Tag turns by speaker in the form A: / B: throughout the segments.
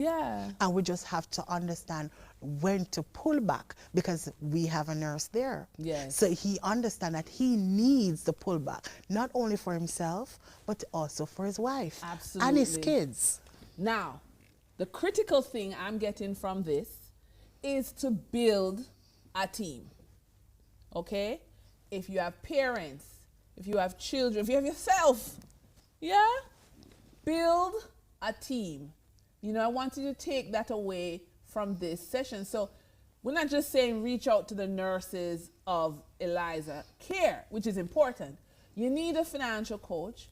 A: Yeah.
B: And we just have to understand when to pull back, because we have a nurse there.
A: Yes.
B: So he understands that he needs to pull back, not only for himself, but also for his wife and his
A: Absolutely.
B: kids.
A: Now, the critical thing I'm getting from this is to build a team. Okay? If you have parents, if you have children, if you have yourself, yeah? Build a team. You know, I want you to take that away from this session. So we're not just saying reach out to the nurses of Eliza Care, which is important. You need a financial coach.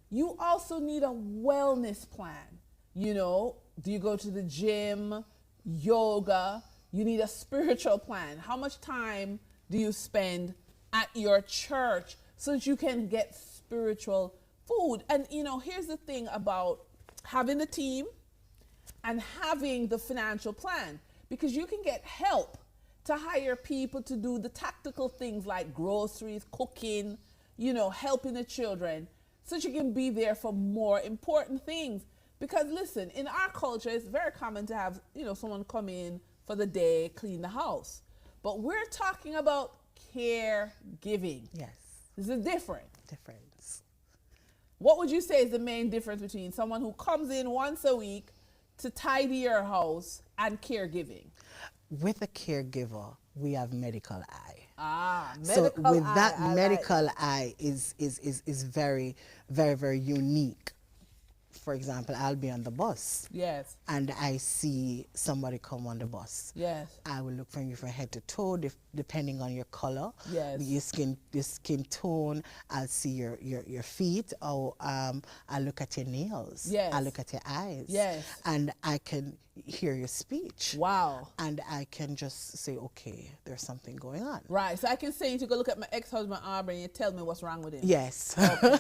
A: You also need a wellness plan. You know, do you go to the gym, yoga? You need a spiritual plan. How much time do you spend at your church so that you can get spiritual food? And, you know, here's the thing about having a team and having the financial plan, because you can get help to hire people to do the tactical things like groceries, cooking, you know, helping the children, so that you can be there for more important things. Because listen, in our culture, it's very common to have, you know, someone come in for the day, clean the house. But we're talking about caregiving.
B: Yes.
A: This is different.
B: Difference.
A: What would you say is the main difference between someone who comes in once a week to tidy your house and caregiving?
B: With a caregiver, we have medical eye.
A: Ah,
B: So
A: medical
B: with that
A: eye,
B: medical eye is very, very, very unique. For example, I'll be on the bus.
A: Yes.
B: And I see somebody come on the bus.
A: Yes.
B: I will look from you from head to toe, depending on your color,
A: Yes.
B: your skin tone. I'll see your feet, or I look at your nails.
A: Yes.
B: I look at your eyes.
A: Yes.
B: And I can hear your speech.
A: Wow.
B: And I can just say, okay, there's something going on.
A: Right. So I can say to go look at my ex-husband Aubrey and you tell me what's wrong with him.
B: Yes.
A: Okay. All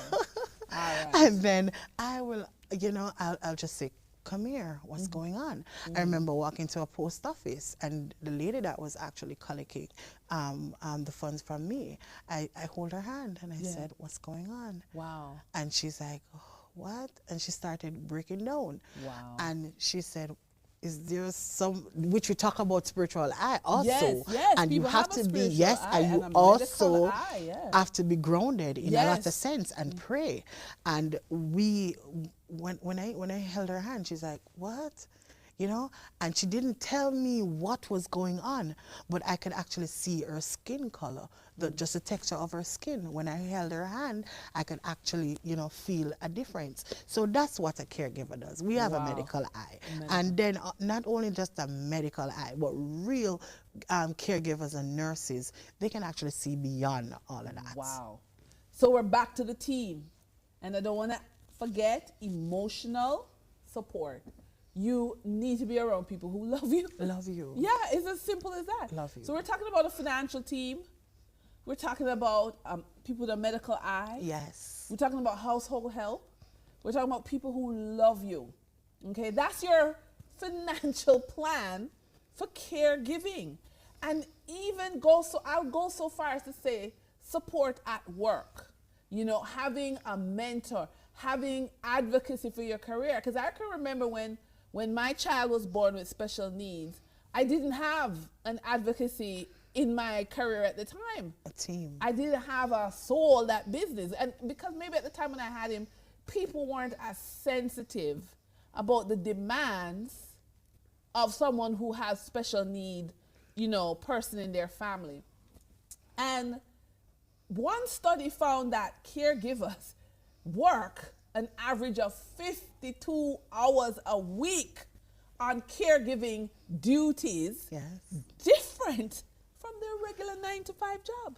A: right.
B: And then I will, you know, I'll just say, come here, what's going on? I remember walking to a post office, and the lady that was actually collecting the funds from me, I hold her hand and I said, what's going on?
A: Wow.
B: And she's like, oh, what? And she started breaking down.
A: Wow.
B: And she said, is there some, which we talk about spiritual eye also.
A: Yes, yes,
B: And you
A: people
B: have
A: have a
B: to be,
A: spiritual
B: yes,
A: eye
B: and
A: and
B: you
A: a medical
B: also
A: eye, yes.
B: have to be grounded in a lot of
A: Yes.
B: sense and pray. And we, when I held her hand, she's like, what? You know, and she didn't tell me what was going on, but I could actually see her skin color, just the texture of her skin. When I held her hand, I could actually, you know, feel a difference. So that's what a caregiver does. We have a medical eye. And then not only just a medical eye, but real caregivers and nurses, they can actually see beyond all of that.
A: Wow. So we're back to the team. And I don't want to forget emotional support. You need to be around people who love you.
B: Love you.
A: Yeah, it's as simple as that.
B: Love you.
A: So we're talking about a financial team. We're talking about people with a medical eye.
B: Yes.
A: We're talking about household help. We're talking about people who love you. Okay, that's your financial plan for caregiving. And even I'll go so far as to say support at work. You know, having a mentor, having advocacy for your career. Because I can remember when my child was born with special needs, I didn't have an advocacy in my career at the time.
B: A team.
A: I didn't have a soul, that business. And because maybe at the time when I had him, people weren't as sensitive about the demands of someone who has special need, you know, person in their family. And one study found that caregivers work an average of 52 hours a week on caregiving duties.
B: Yes.
A: Different from their regular 9-to-5 job.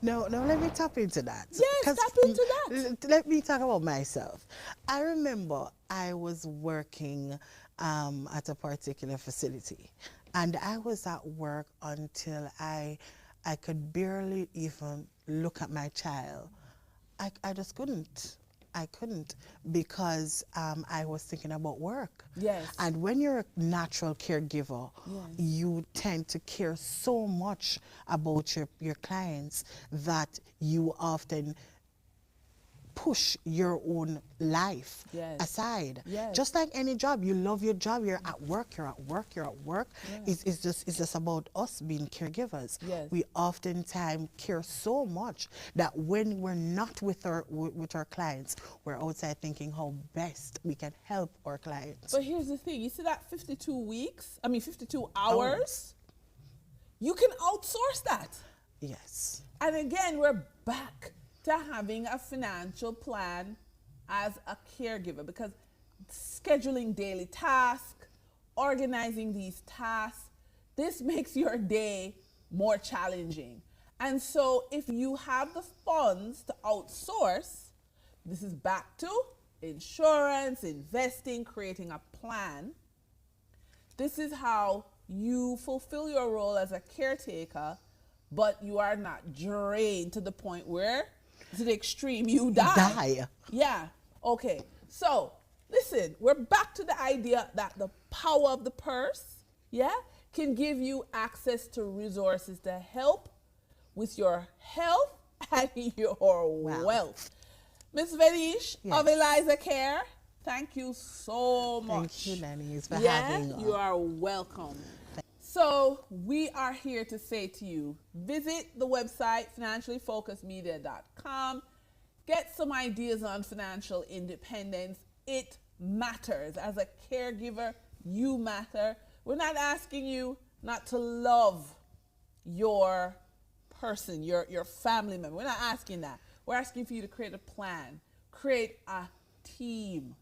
B: No, let me tap into that.
A: Yes,
B: 'Cause
A: tap into that.
B: Let me talk about myself. I remember I was working at a particular facility, and I was at work until I could barely even look at my child. I just couldn't. I couldn't, because I was thinking about work.
A: Yes.
B: And when you're a natural caregiver,
A: Yes.
B: you tend to care so much about your clients that you often push your own life
A: Yes.
B: aside.
A: Yes.
B: Just like any job, you love your job, you're at work.
A: Yes.
B: It's just about us being caregivers.
A: Yes.
B: We oftentimes care so much that when we're not with our clients, we're outside thinking how best we can help our clients.
A: But here's the thing, you see that 52 hours, you can outsource that.
B: Yes.
A: And again, we're back to having a financial plan as a caregiver, because scheduling daily tasks, organizing these tasks, this makes your day more challenging. And so if you have the funds to outsource, this is back to insurance, investing, creating a plan. This is how you fulfill your role as a caretaker, but you are not drained to the point where, to the extreme, you die. Yeah. Okay. So, listen, we're back to the idea that the power of the purse, can give you access to resources to help with your health and your wealth. Miss Venish of Eliza Care, thank you so much.
B: Thank you, Denise, for having us.
A: You are welcome. So we are here to say to you, visit the website financiallyfocusedmedia.com. Get some ideas on financial independence. It matters. As a caregiver, you matter. We're not asking you not to love your person, your family member. We're not asking that. We're asking for you to create a plan, create a team.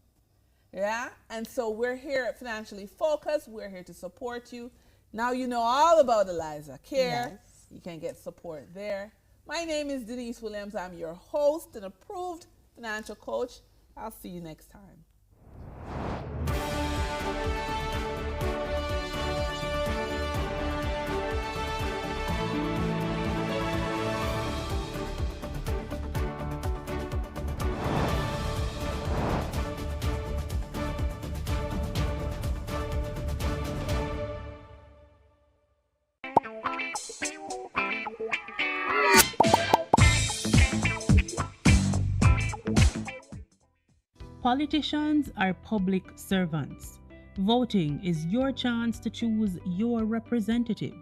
A: Yeah? And so we're here at Financially Focused. We're here to support you. Now you know all about Eliza Care.
B: Yes.
A: You can get support there. My name is Denise Williams. I'm your host and approved financial coach. I'll see you next time.
C: Politicians are public servants. Voting is your chance to choose your representative.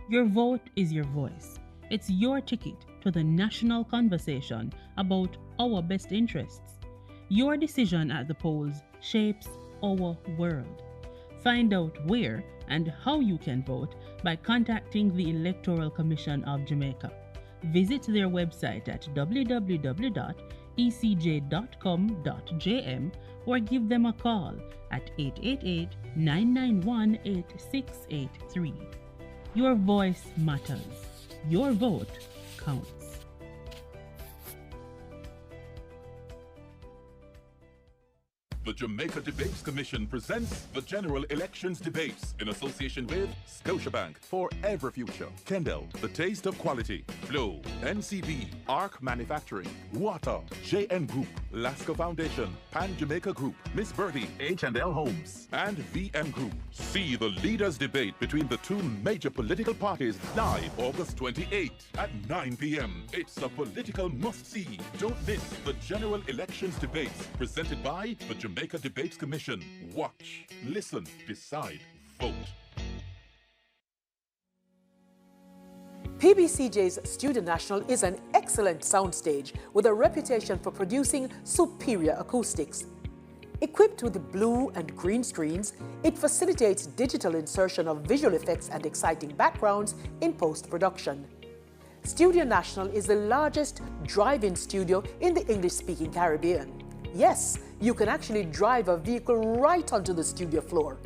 C: Your vote is your voice. It's your ticket to the national conversation about our best interests. Your decision at the polls shapes our world. Find out where and how you can vote by contacting the Electoral Commission of Jamaica. Visit their website at www.ecj.com.jm or give them a call at 888-991-8683. Your voice matters. Your vote counts.
D: The Jamaica Debates Commission presents the General Elections Debates in association with Scotiabank, Forever Future, Kendall, The Taste of Quality, Flow, NCB, ARC Manufacturing, Water, JN Group, Lasco Foundation, Pan Jamaica Group, Miss Birdie, H&L Homes, and VM Group. See the leaders debate between the two major political parties live August 28th at 9 p.m. It's a political must-see. Don't miss the General Elections Debates presented by the Jamaica Debates Commission. Watch, listen, decide, vote.
E: PBCJ's Student National is an excellent soundstage with a reputation for producing superior acoustics. Equipped with blue and green screens, it facilitates digital insertion of visual effects and exciting backgrounds in post-production. Studio National is the largest drive-in studio in the English-speaking Caribbean. Yes, you can actually drive a vehicle right onto the studio floor.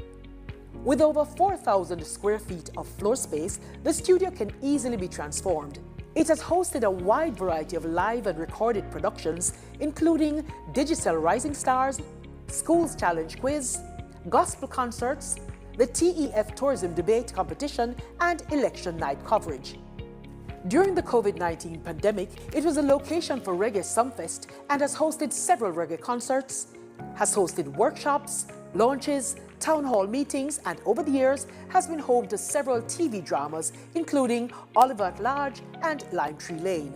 E: With over 4,000 square feet of floor space, the studio can easily be transformed. It has hosted a wide variety of live and recorded productions, including Digital Rising Stars, Schools Challenge Quiz, gospel concerts, the TEF Tourism Debate Competition, and election night coverage. During the COVID-19 pandemic, it was a location for Reggae Sumfest and has hosted several reggae concerts, has hosted workshops, launches, town hall meetings, and over the years has been home to several TV dramas, including Oliver at Large and Lime Tree Lane.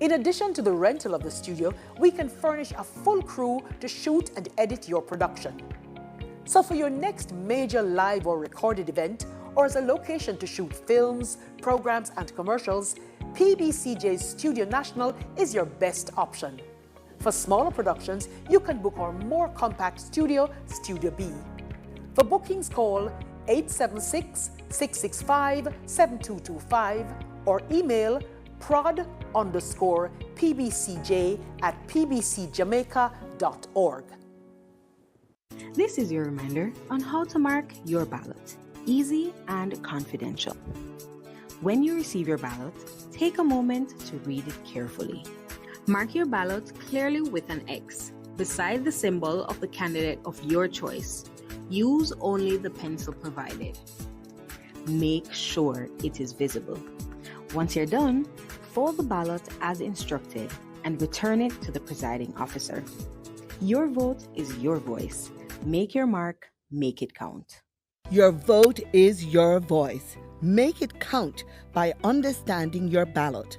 E: In addition to the rental of the studio, we can furnish a full crew to shoot and edit your production. So for your next major live or recorded event, or as a location to shoot films, programs and commercials, PBCJ's Studio National is your best option. For smaller productions, you can book our more compact studio, Studio B. For bookings, call 876-665-7225 or email prod_pbcj@pbcjamaica.org.
F: This is your reminder on how to mark your ballot. Easy and confidential. When you receive your ballot, take a moment to read it carefully. Mark your ballot clearly with an X beside the symbol of the candidate of your choice. Use only the pencil provided. Make sure it is visible. Once you're done, fold the ballot as instructed and return it to the presiding officer. Your vote is your voice. Make your mark, make it count.
G: Your vote is your voice. Make it count by understanding your ballot.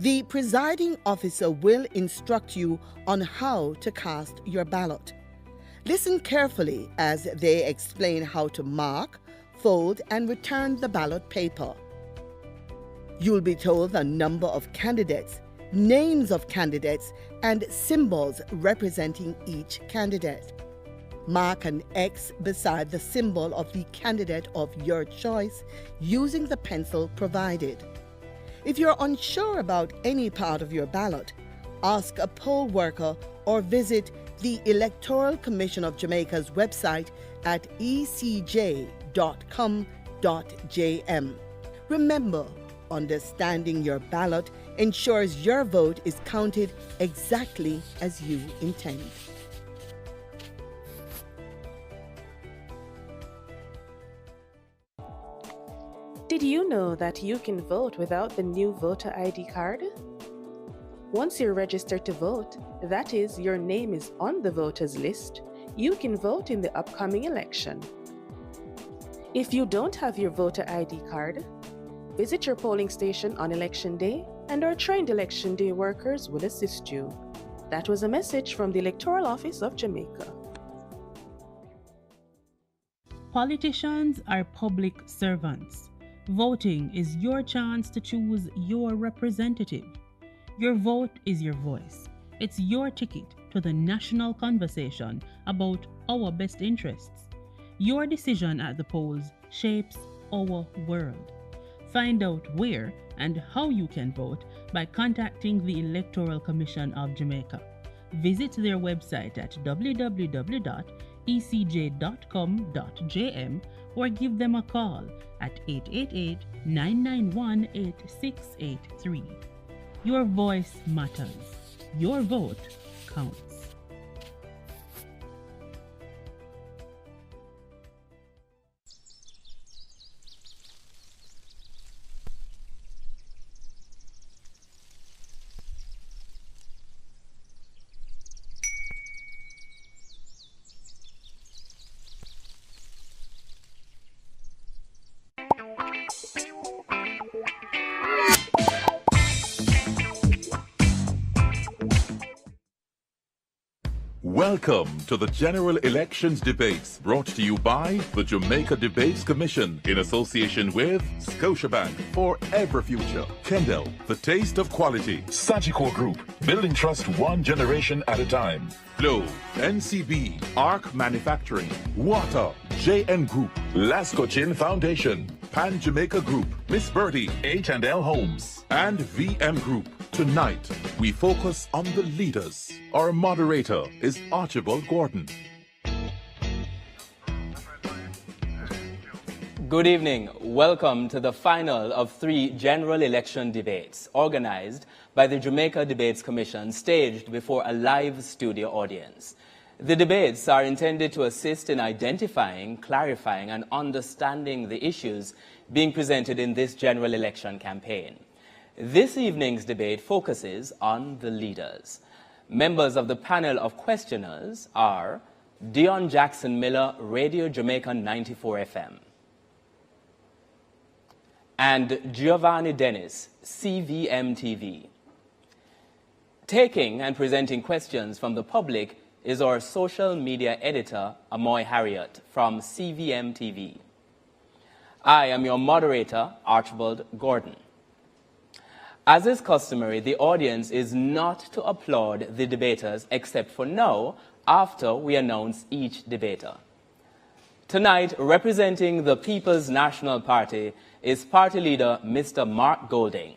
G: The presiding officer will instruct you on how to cast your ballot. Listen carefully as they explain how to mark, fold, and return the ballot paper. You'll be told the number of candidates, names of candidates, and symbols representing each candidate. Mark an X beside the symbol of the candidate of your choice using the pencil provided. If you're unsure about any part of your ballot, ask a poll worker or visit the Electoral Commission of Jamaica's website at ecj.com.jm. Remember, understanding your ballot ensures your vote is counted exactly as you intend.
H: Did you know that you can vote without the new voter ID card? Once you're registered to vote, that is, your name is on the voters list, you can vote in the upcoming election. If you don't have your voter ID card, visit your polling station on election day and our trained election day workers will assist you. That was a message from the Electoral Office of Jamaica.
C: Politicians are public servants. Voting is your chance to choose your representative. Your vote is your voice. It's your ticket to the national conversation about our best interests. Your decision at the polls shapes our world. Find out where and how you can vote by contacting the Electoral Commission of Jamaica. Visit their website at www.ecj.com.jm or give them a call at 888-991-8683. Your voice matters. Your vote counts.
D: Welcome to the General Elections Debates, brought to you by the Jamaica Debates Commission in association with Scotiabank for Ever Future, Kendall, the taste of quality, Sagicor Group, building trust one generation at a time, Flow, NCB, Arc Manufacturing, Water, JN Group, Lasco Chin Foundation, Pan Jamaica Group, Miss Birdie, H&L Homes, and VM Group. Tonight, we focus on the leaders. Our moderator is Archibald Gordon.
I: Good evening. Welcome to the final of 3 general election debates organized by the Jamaica Debates Commission, staged before a live studio audience. The debates are intended to assist in identifying, clarifying, and understanding the issues being presented in this general election campaign. This evening's debate focuses on the leaders. Members of the panel of questioners are Dion Jackson Miller, Radio Jamaica 94 FM, and Giovanni Dennis, CVM TV. Taking and presenting questions from the public is our social media editor, Amoy Harriott, from CVM TV. I am your moderator, Archibald Gordon. As is customary, the audience is not to applaud the debaters except for now, after we announce each debater. Tonight, representing the People's National Party is party leader Mr. Mark Golding.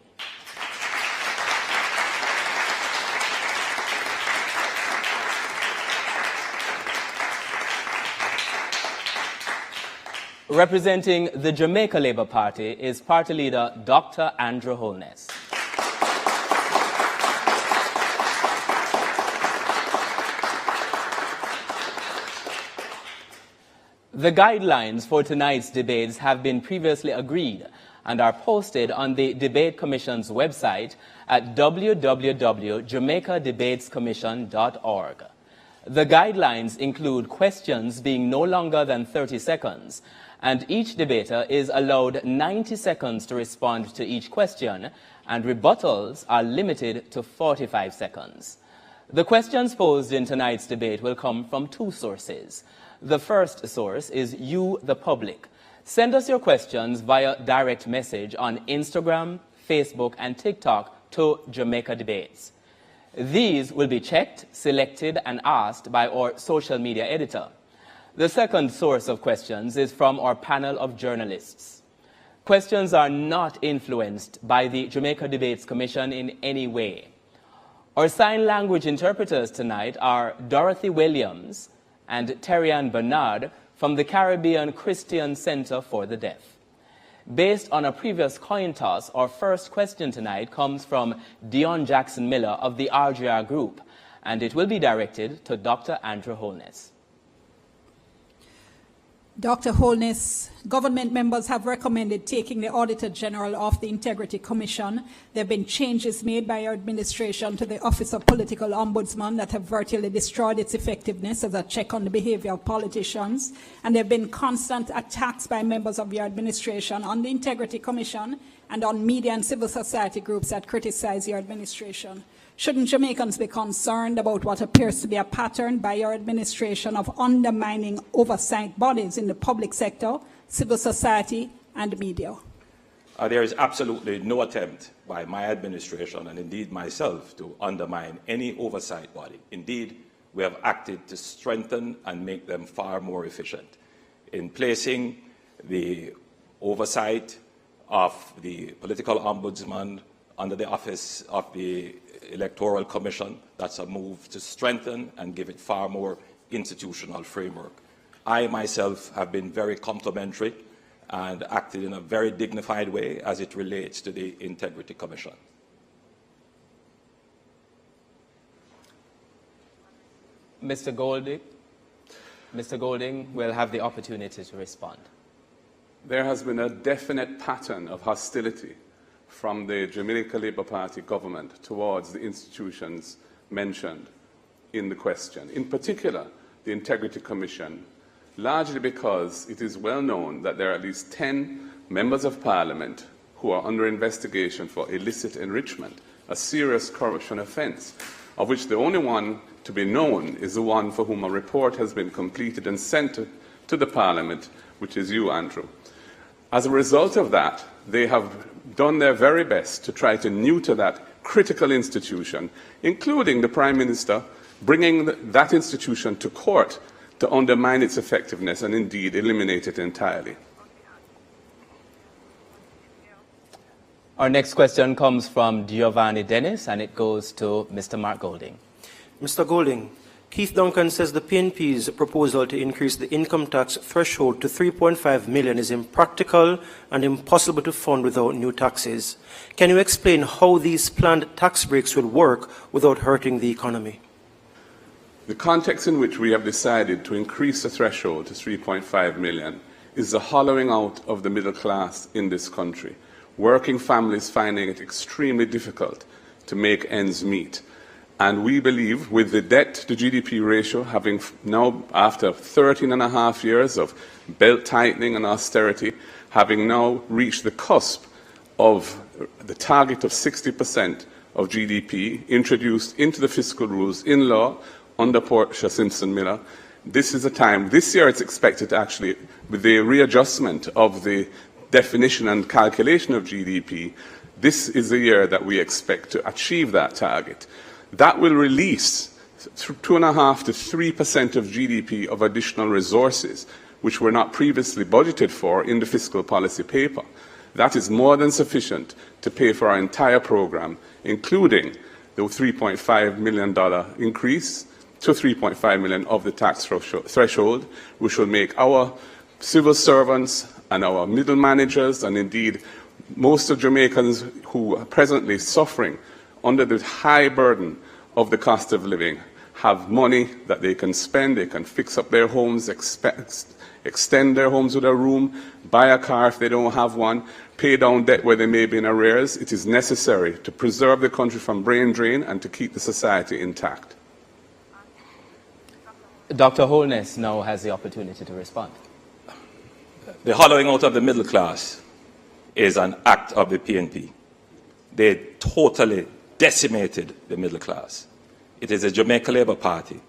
I: Representing the Jamaica Labour Party is party leader Dr. Andrew Holness. The guidelines for tonight's debates have been previously agreed and are posted on the Debate Commission's website at www.jamaicadebatescommission.org. The guidelines include questions being no longer than 30 seconds, and each debater is allowed 90 seconds to respond to each question, and rebuttals are limited to 45 seconds. The questions posed in tonight's debate will come from two sources. The first source is you, the public. Send us your questions via direct message on Instagram, Facebook, and TikTok to Jamaica Debates. These will be checked, selected, and asked by our social media editor. The second source of questions is from our panel of journalists. Questions are not influenced by the Jamaica Debates Commission in any way. Our sign language interpreters tonight are Dorothy Williams and Terry-Ann Bernard from the Caribbean Christian Center for the Deaf. Based on a previous coin toss, our first question tonight comes from Dion Jackson Miller of the RGR Group, and it will be directed to Dr. Andrew Holness.
J: Dr. Holness, government members have recommended taking the Auditor General off the Integrity Commission. There have been changes made by your administration to the Office of Political Ombudsman that have virtually destroyed its effectiveness as a check on the behavior of politicians. And there have been constant attacks by members of your administration on the Integrity Commission and on media and civil society groups that criticize your administration. Shouldn't Jamaicans be concerned about what appears to be a pattern by your administration of undermining oversight bodies in the public sector, civil society, and media?
K: There is absolutely no attempt by my administration, and indeed myself, to undermine any oversight body. Indeed, we have acted to strengthen and make them far more efficient. In placing the oversight of the political ombudsman under the office of the Electoral Commission, that's a move to strengthen and give it far more institutional framework. I myself have been very complimentary and acted in a very dignified way as it relates to the Integrity Commission.
I: Mr. Golding will have the opportunity to respond.
L: There has been a definite pattern of hostility from the Jamaica Labour Party government towards the institutions mentioned in the question, in particular the Integrity Commission, largely because it is well known that there are at least 10 members of Parliament who are under investigation for illicit enrichment, a serious corruption offence, of which the only one to be known is the one for whom a report has been completed and sent to the Parliament, which is you, Andrew. As a result of that, they have done their very best to try to neuter that critical institution, including the Prime Minister bringing that institution to court to undermine its effectiveness and indeed eliminate it entirely.
I: Our next question comes from Giovanni Dennis, and it goes to Mr. Mark Golding.
M: Mr. Golding, Keith Duncan says the PNP's proposal to increase the income tax threshold to 3.5 million is impractical and impossible to fund without new taxes. Can you explain how these planned tax breaks will work without hurting the economy?
L: The context in which we have decided to increase the threshold to 3.5 million is the hollowing out of the middle class in this country. Working families finding it extremely difficult to make ends meet. And we believe with the debt to GDP ratio having now, after 13 and a half years of belt tightening and austerity, having now reached the cusp of the target of 60% of GDP introduced into the fiscal rules in law under Portia Simpson Miller. This is a time, this year it's expected to actually, with the readjustment of the definition and calculation of GDP, this is the year that we expect to achieve that target. That will release 2.5% to 3% of GDP of additional resources, which were not previously budgeted for in the fiscal policy paper. That is more than sufficient to pay for our entire program, including the $3.5 million increase to $3.5 million of the tax threshold, which will make our civil servants and our middle managers, and indeed most of Jamaicans who are presently suffering under the high burden of the cost of living, have money that they can spend, they can fix up their homes, extend their homes with a room, buy a car if they don't have one, pay down debt where they may be in arrears. It is necessary to preserve the country from brain drain and to keep the society intact.
I: Dr. Holness now has the opportunity to respond.
K: The hollowing out of the middle class is an act of the PNP. They totally decimated the middle class. It is the Jamaica Labour Party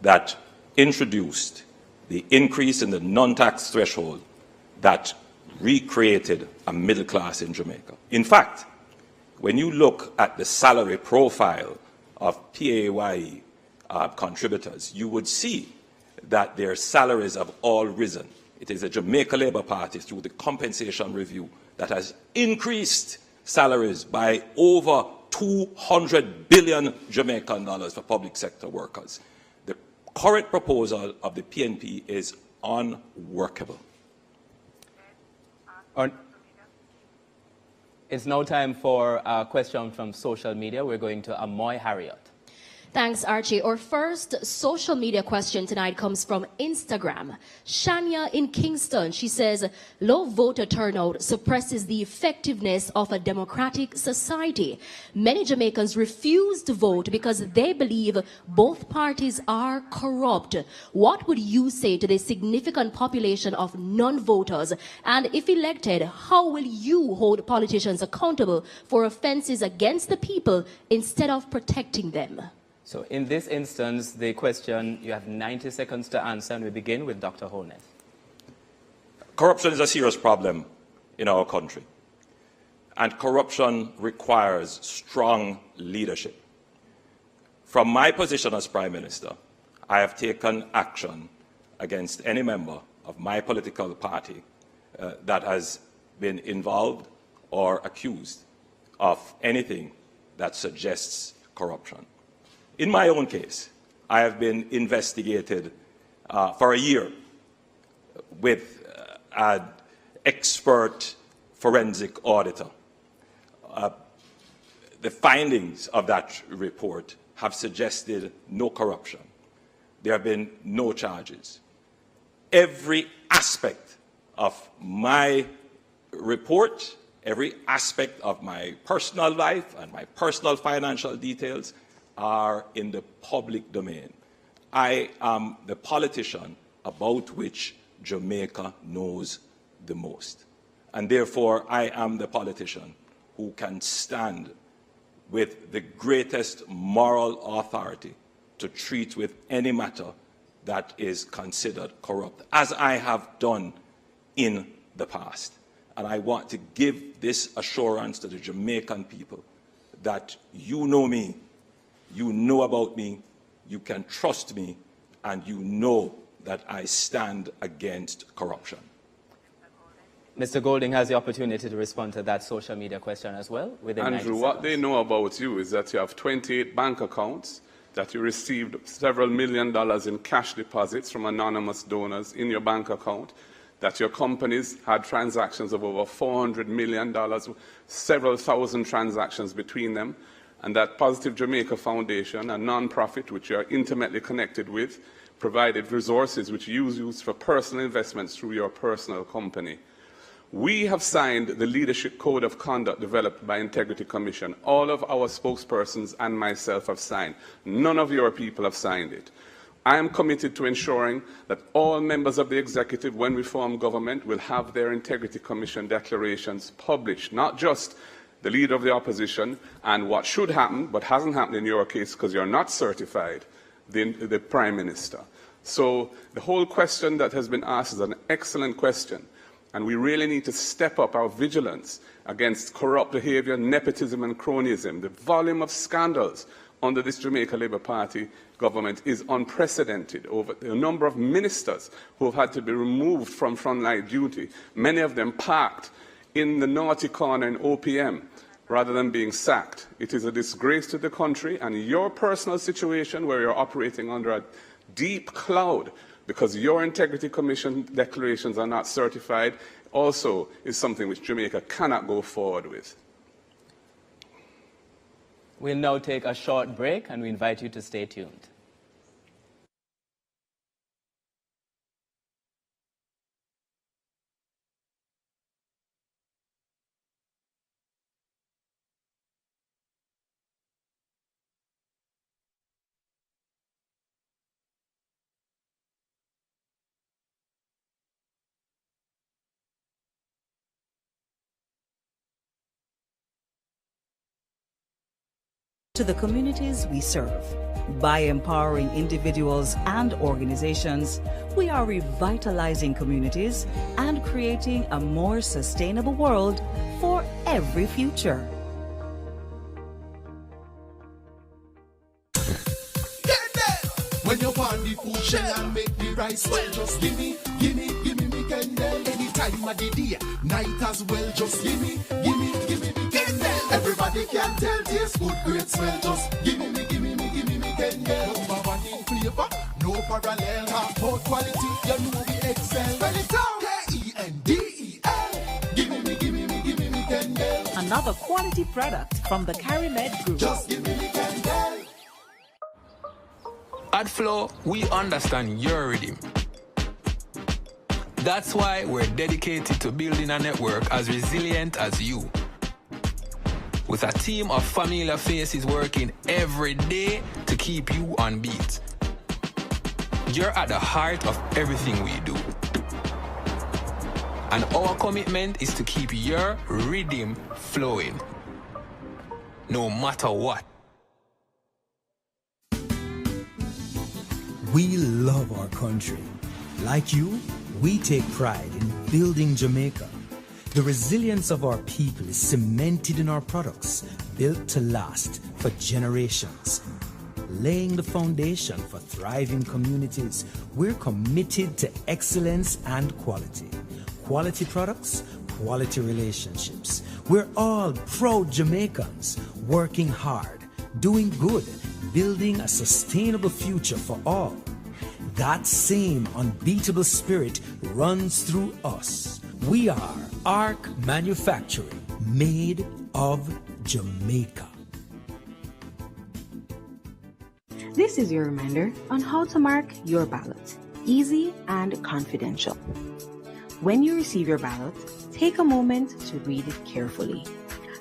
K: that introduced the increase in the non-tax threshold that recreated a middle class in Jamaica. In fact, when you look at the salary profile of PAYE contributors, you would see that their salaries have all risen. It is the Jamaica Labour Party, through the compensation review, that has increased salaries by over 200 billion Jamaican dollars for public sector workers. The current proposal of the PNP is unworkable.
I: It's now time for a question from social media. We're going to Amoy Harriet.
N: Thanks, Archie. Our first social media question tonight comes from Instagram. Shania in Kingston, she says, low voter turnout suppresses the effectiveness of a democratic society. Many Jamaicans refuse to vote because they believe both parties are corrupt. What would you say to the significant population of non-voters? And if elected, how will you hold politicians accountable for offenses against the people instead of protecting them?
I: So in this instance, the question, you have 90 seconds to answer, and we begin with Dr. Holness.
K: Corruption is a serious problem in our country, and corruption requires strong leadership. From my position as Prime Minister, I have taken action against any member of my political party that has been involved or accused of anything that suggests corruption. In my own case, I have been investigated for a year with an expert forensic auditor. The findings of that report have suggested no corruption. There have been no charges. Every aspect of my report, every aspect of my personal life and my personal financial details are in the public domain. I am the politician about which Jamaica knows the most. And therefore, I am the politician who can stand with the greatest moral authority to treat with any matter that is considered corrupt, as I have done in the past. And I want to give this assurance to the Jamaican people that you know me, you know about me, you can trust me, and you know that I stand against corruption.
I: Mr. Golding has the opportunity to respond to that social media question as well.
L: Andrew, what they know about you is that you have 28 bank accounts, that you received several $1 million in cash deposits from anonymous donors in your bank account, that your companies had transactions of over $400 million, several thousand transactions between them, and that Positive Jamaica Foundation, a non-profit which you are intimately connected with, provided resources which you use for personal investments through your personal company. We have signed the Leadership Code of Conduct developed by Integrity Commission. All of our spokespersons and myself have signed. None of your people have signed it. I am committed to ensuring that all members of the executive, when we form government, will have their Integrity Commission declarations published, not just the leader of the opposition, and what should happen, but hasn't happened in your case because you're not certified, the Prime Minister. So the whole question that has been asked is an excellent question, and we really need to step up our vigilance against corrupt behaviour, nepotism and cronyism. The volume of scandals under this Jamaica Labour Party government is unprecedented. Over the number of ministers who have had to be removed from frontline duty, many of them parked in the naughty corner in OPM rather than being sacked. It is a disgrace to the country, and your personal situation where you're operating under a deep cloud because your Integrity Commission declarations are not certified also is something which Jamaica cannot go forward with.
I: We'll now take a short break, and we invite you to stay tuned.
O: To the communities we serve. By empowering individuals and organizations, we are revitalizing communities and creating a more sustainable world for every future.
P: When you want the food shell and make the rice well, just gimme me Kendall. Anytime of the day, night as well, just gimme me Kendall. Everybody can tell taste good, great smell, just gimme me Kendall. Number one in flavor, no parallel, half out quality, you know we excel. Spell it out, Kendel. Gimme me Kendall.
O: Another quality product from the CariMed Group.
P: Just gimme me Kendall.
Q: At Flow, we understand your rhythm. That's why we're dedicated to building a network as resilient as you. With a team of familiar faces working every day to keep you on beat. You're at the heart of everything we do. And our commitment is to keep your rhythm flowing, no matter what.
R: We love our country. Like you, we take pride in building Jamaica. The resilience of our people is cemented in our products, built to last for generations. Laying the foundation for thriving communities, we're committed to excellence and quality. Quality products, quality relationships. We're all proud Jamaicans, working hard, doing good, building a sustainable future for all. That same unbeatable spirit runs through us. We are ARC Manufacturing, made of Jamaica.
F: This is your reminder on how to mark your ballot, easy and confidential. When you receive your ballot, take a moment to read it carefully.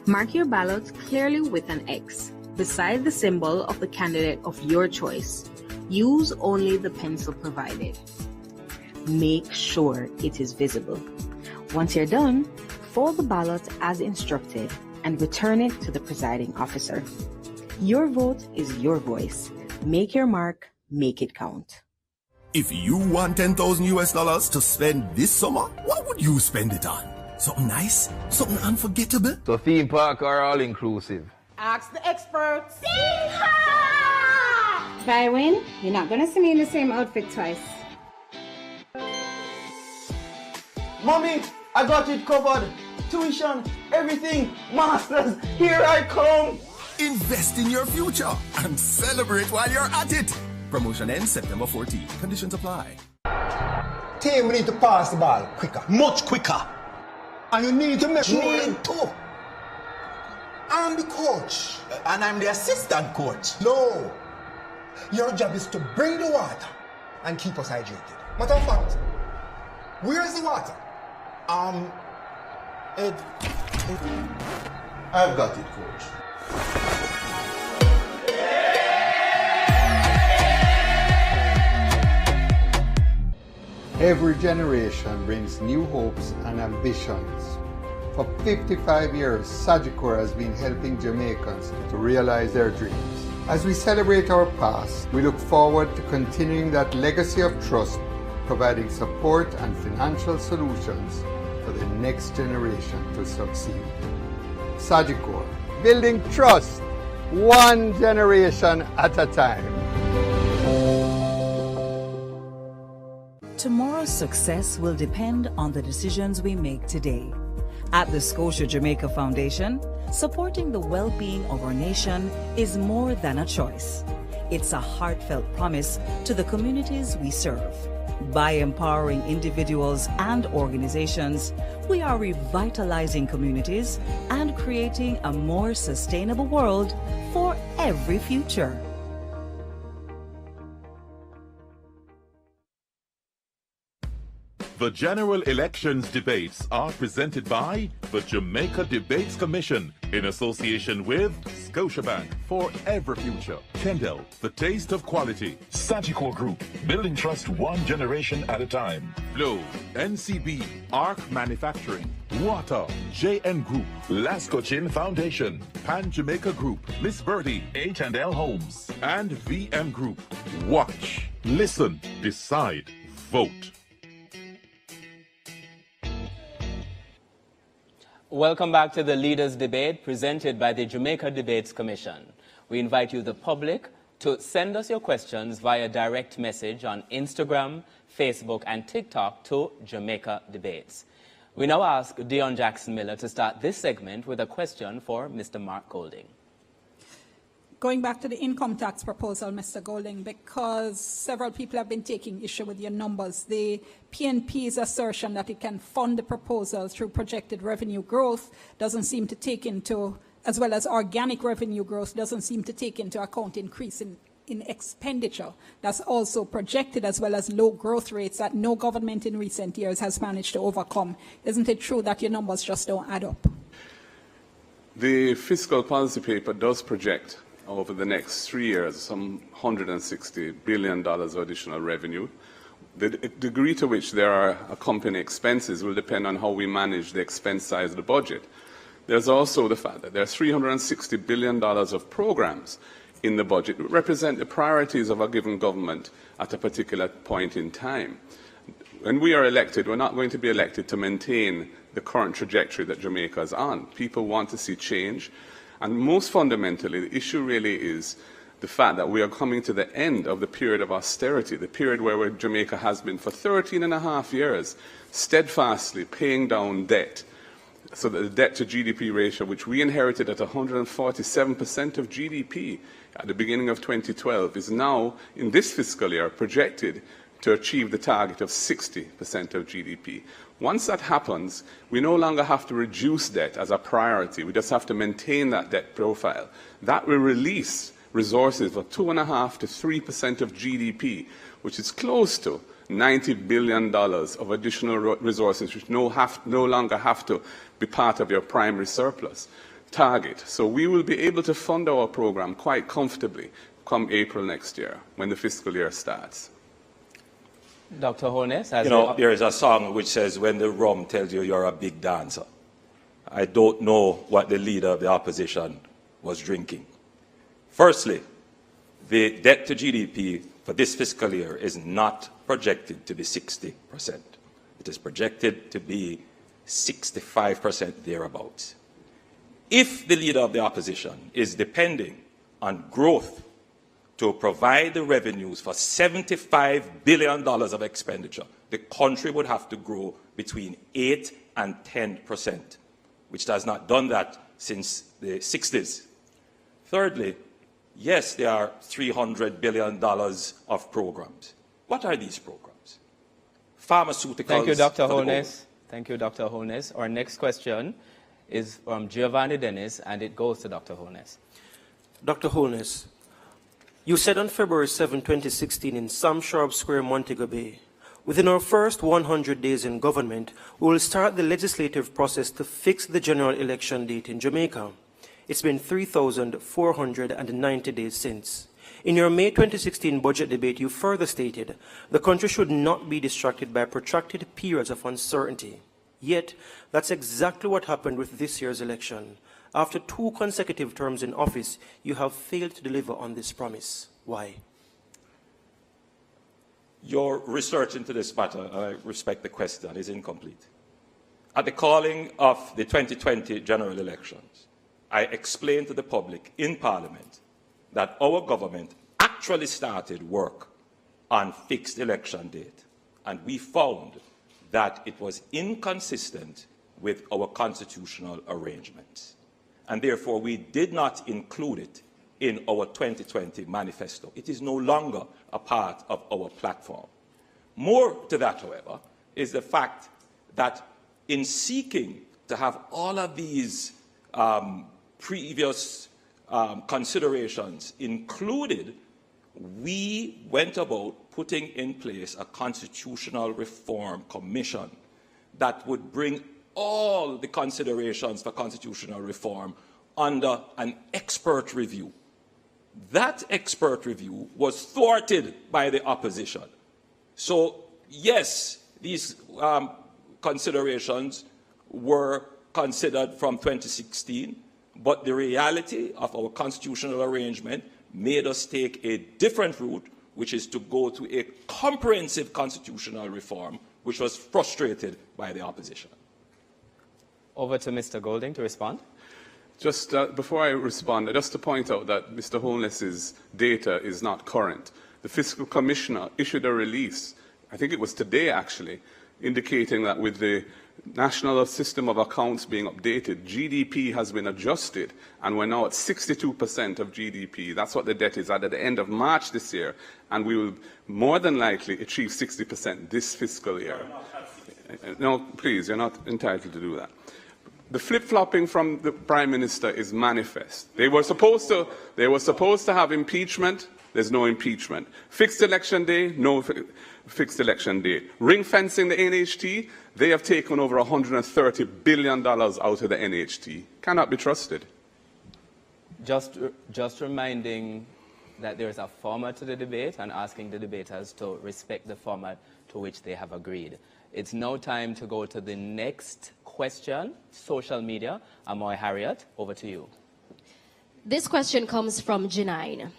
F: Mark your ballot clearly with an X beside the symbol of the candidate of your choice. Use only the pencil provided. Make sure it is visible. Once you're done, fold the ballot as instructed and return it to the presiding officer. Your vote is your voice. Make your mark, make it count.
P: If you want $10,000 to spend this summer, what would you spend it on? Something nice? Something unforgettable?
Q: So theme park or all inclusive?
S: Ask the experts.
T: If I win, you're not gonna see me in the same outfit twice.
U: Mommy, I got it covered. Tuition, everything, masters, here I come.
P: Invest in your future and celebrate while you're at it. Promotion ends September 14. Conditions apply.
V: Team, we need to pass the ball quicker. Much quicker. And you need to make sure.
P: Need to.
V: I'm the coach.
P: And I'm the assistant coach.
V: No. Your job is to bring the water and keep us hydrated. Matter of fact, where's the water?
P: I've got it, coach.
W: Every generation brings new hopes and ambitions.
B: For 55 years, Sagicor has been helping Jamaicans to realize their dreams. As we celebrate our past, we look forward to continuing that legacy of trust, providing support and financial solutions for the next generation to succeed. Sagicor, building trust, one generation at a time.
O: Tomorrow's success will depend on the decisions we make today. At the Scotia Jamaica Foundation, supporting the well-being of our nation is more than a choice. It's a heartfelt promise to the communities we serve. By empowering individuals and organizations, we are revitalizing communities and creating a more sustainable world for every future.
D: The general elections debates are presented by the Jamaica Debates Commission in association with Scotiabank for every future. Kendall, the taste of quality.
S: Sagicor Group, building trust one generation at a time.
D: Flow, NCB, Arc Manufacturing, Water, JN Group,
S: Lasco Chin Foundation,
D: Pan Jamaica Group, Miss Birdie,
S: H&L Homes,
D: and VM Group. Watch, listen, decide, vote.
I: Welcome back to the Leaders Debate presented by the Jamaica Debates Commission. We invite you, the public, to send us your questions via direct message on Instagram, Facebook, and TikTok to Jamaica Debates. We now ask Dion Jackson Miller to start this segment with a question for Mr. Mark Golding.
J: Going back to the income tax proposal, Mr. Golding, because several people have been taking issue with your numbers. The PNP's assertion that it can fund the proposal through projected revenue growth doesn't seem to take into, as well as organic revenue growth, doesn't seem to take into account increase in expenditure. That's also projected, as well as low growth rates that no government in recent years has managed to overcome. Isn't it true that your numbers just don't add up?
L: The fiscal policy paper does project over the next 3 years some $160 billion of additional revenue. The degree to which there are accompanying expenses will depend on how we manage the expense side of the budget. There's also the fact that there are $360 billion of programs in the budget that represent the priorities of a given government at a particular point in time. When we are elected, we're not going to be elected to maintain the current trajectory that Jamaica is on. People want to see change. And most fundamentally, the issue really is the fact that we are coming to the end of the period of austerity, the period where Jamaica has been for 13 and a half years, steadfastly paying down debt. So that the debt to GDP ratio, which we inherited at 147% of GDP at the beginning of 2012, is now, in this fiscal year, projected to achieve the target of 60% of GDP. Once that happens, we no longer have to reduce debt as a priority. We just have to maintain that debt profile. That will release resources of 2.5% to 3% of GDP, which is close to $90 billion of additional resources, which no longer have to be part of your primary surplus target. So we will be able to fund our program quite comfortably come April next year, when the fiscal year starts.
I: Dr. Holness?
K: There is a song which says, when the rum tells you you're a big dancer. I don't know what the leader of the opposition was drinking. Firstly, the debt to GDP for this fiscal year is not projected to be 60%. It is projected to be 65% thereabouts. If the leader of the opposition is depending on growth to provide the revenues for $75 billion of expenditure, the country would have to grow between 8 and 10%, which has not done that since the 60s. Thirdly, yes, there are $300 billion of programs. What are these programs? Pharmaceuticals.
I: Thank you, Dr. Holness. Thank you, Dr. Holness. Our next question is from Giovanni Dennis, and it goes to Dr. Holness.
M: Dr. Holness, you said on February 7, 2016 in Sam Sharp Square, Montego Bay, within our first 100 days in government, we will start the legislative process to fix the general election date in Jamaica. It's been 3,490 days since. In your May 2016 budget debate, you further stated the country should not be distracted by protracted periods of uncertainty. Yet, that's exactly what happened with this year's election. After 2 consecutive terms in office, you have failed to deliver on this promise. Why?
K: Your research into this matter, I respect the question, is incomplete. At the calling of the 2020 general elections, I explained to the public in Parliament that our government actually started work on fixed election date, and we found that it was inconsistent with our constitutional arrangements. And therefore, we did not include it in our 2020 manifesto. It is no longer a part of our platform. More to that, however, is the fact that in seeking to have all of these previous considerations included, we went about putting in place a constitutional reform commission that would bring all the considerations for constitutional reform under an expert review. That expert review was thwarted by the opposition. So, yes, these considerations were considered from 2016, but the reality of our constitutional arrangement made us take a different route, which is to go to a comprehensive constitutional reform, which was frustrated by the opposition.
I: Over to Mr. Golding to respond.
L: Just before I respond, just to point out that Mr. Holness's data is not current. The Fiscal Commissioner issued a release, I think it was today actually, indicating that with the National System of Accounts being updated, GDP has been adjusted, and we're now at 62% of GDP. That's what the debt is at the end of March this year, and we will more than likely achieve 60% this fiscal year. No, please, you're not entitled to do that. The flip-flopping from the Prime Minister is manifest. They were supposed to have impeachment. There's no impeachment. Fixed election day, no fixed election day. Ring fencing the NHT, they have taken over $130 billion out of the NHT. Cannot be trusted.
I: Just reminding that there is a format to the debate and asking the debaters to respect the format to which they have agreed. It's now time to go to the next question, social media. Amoy Harriet, over to you.
N: This question comes from Janine.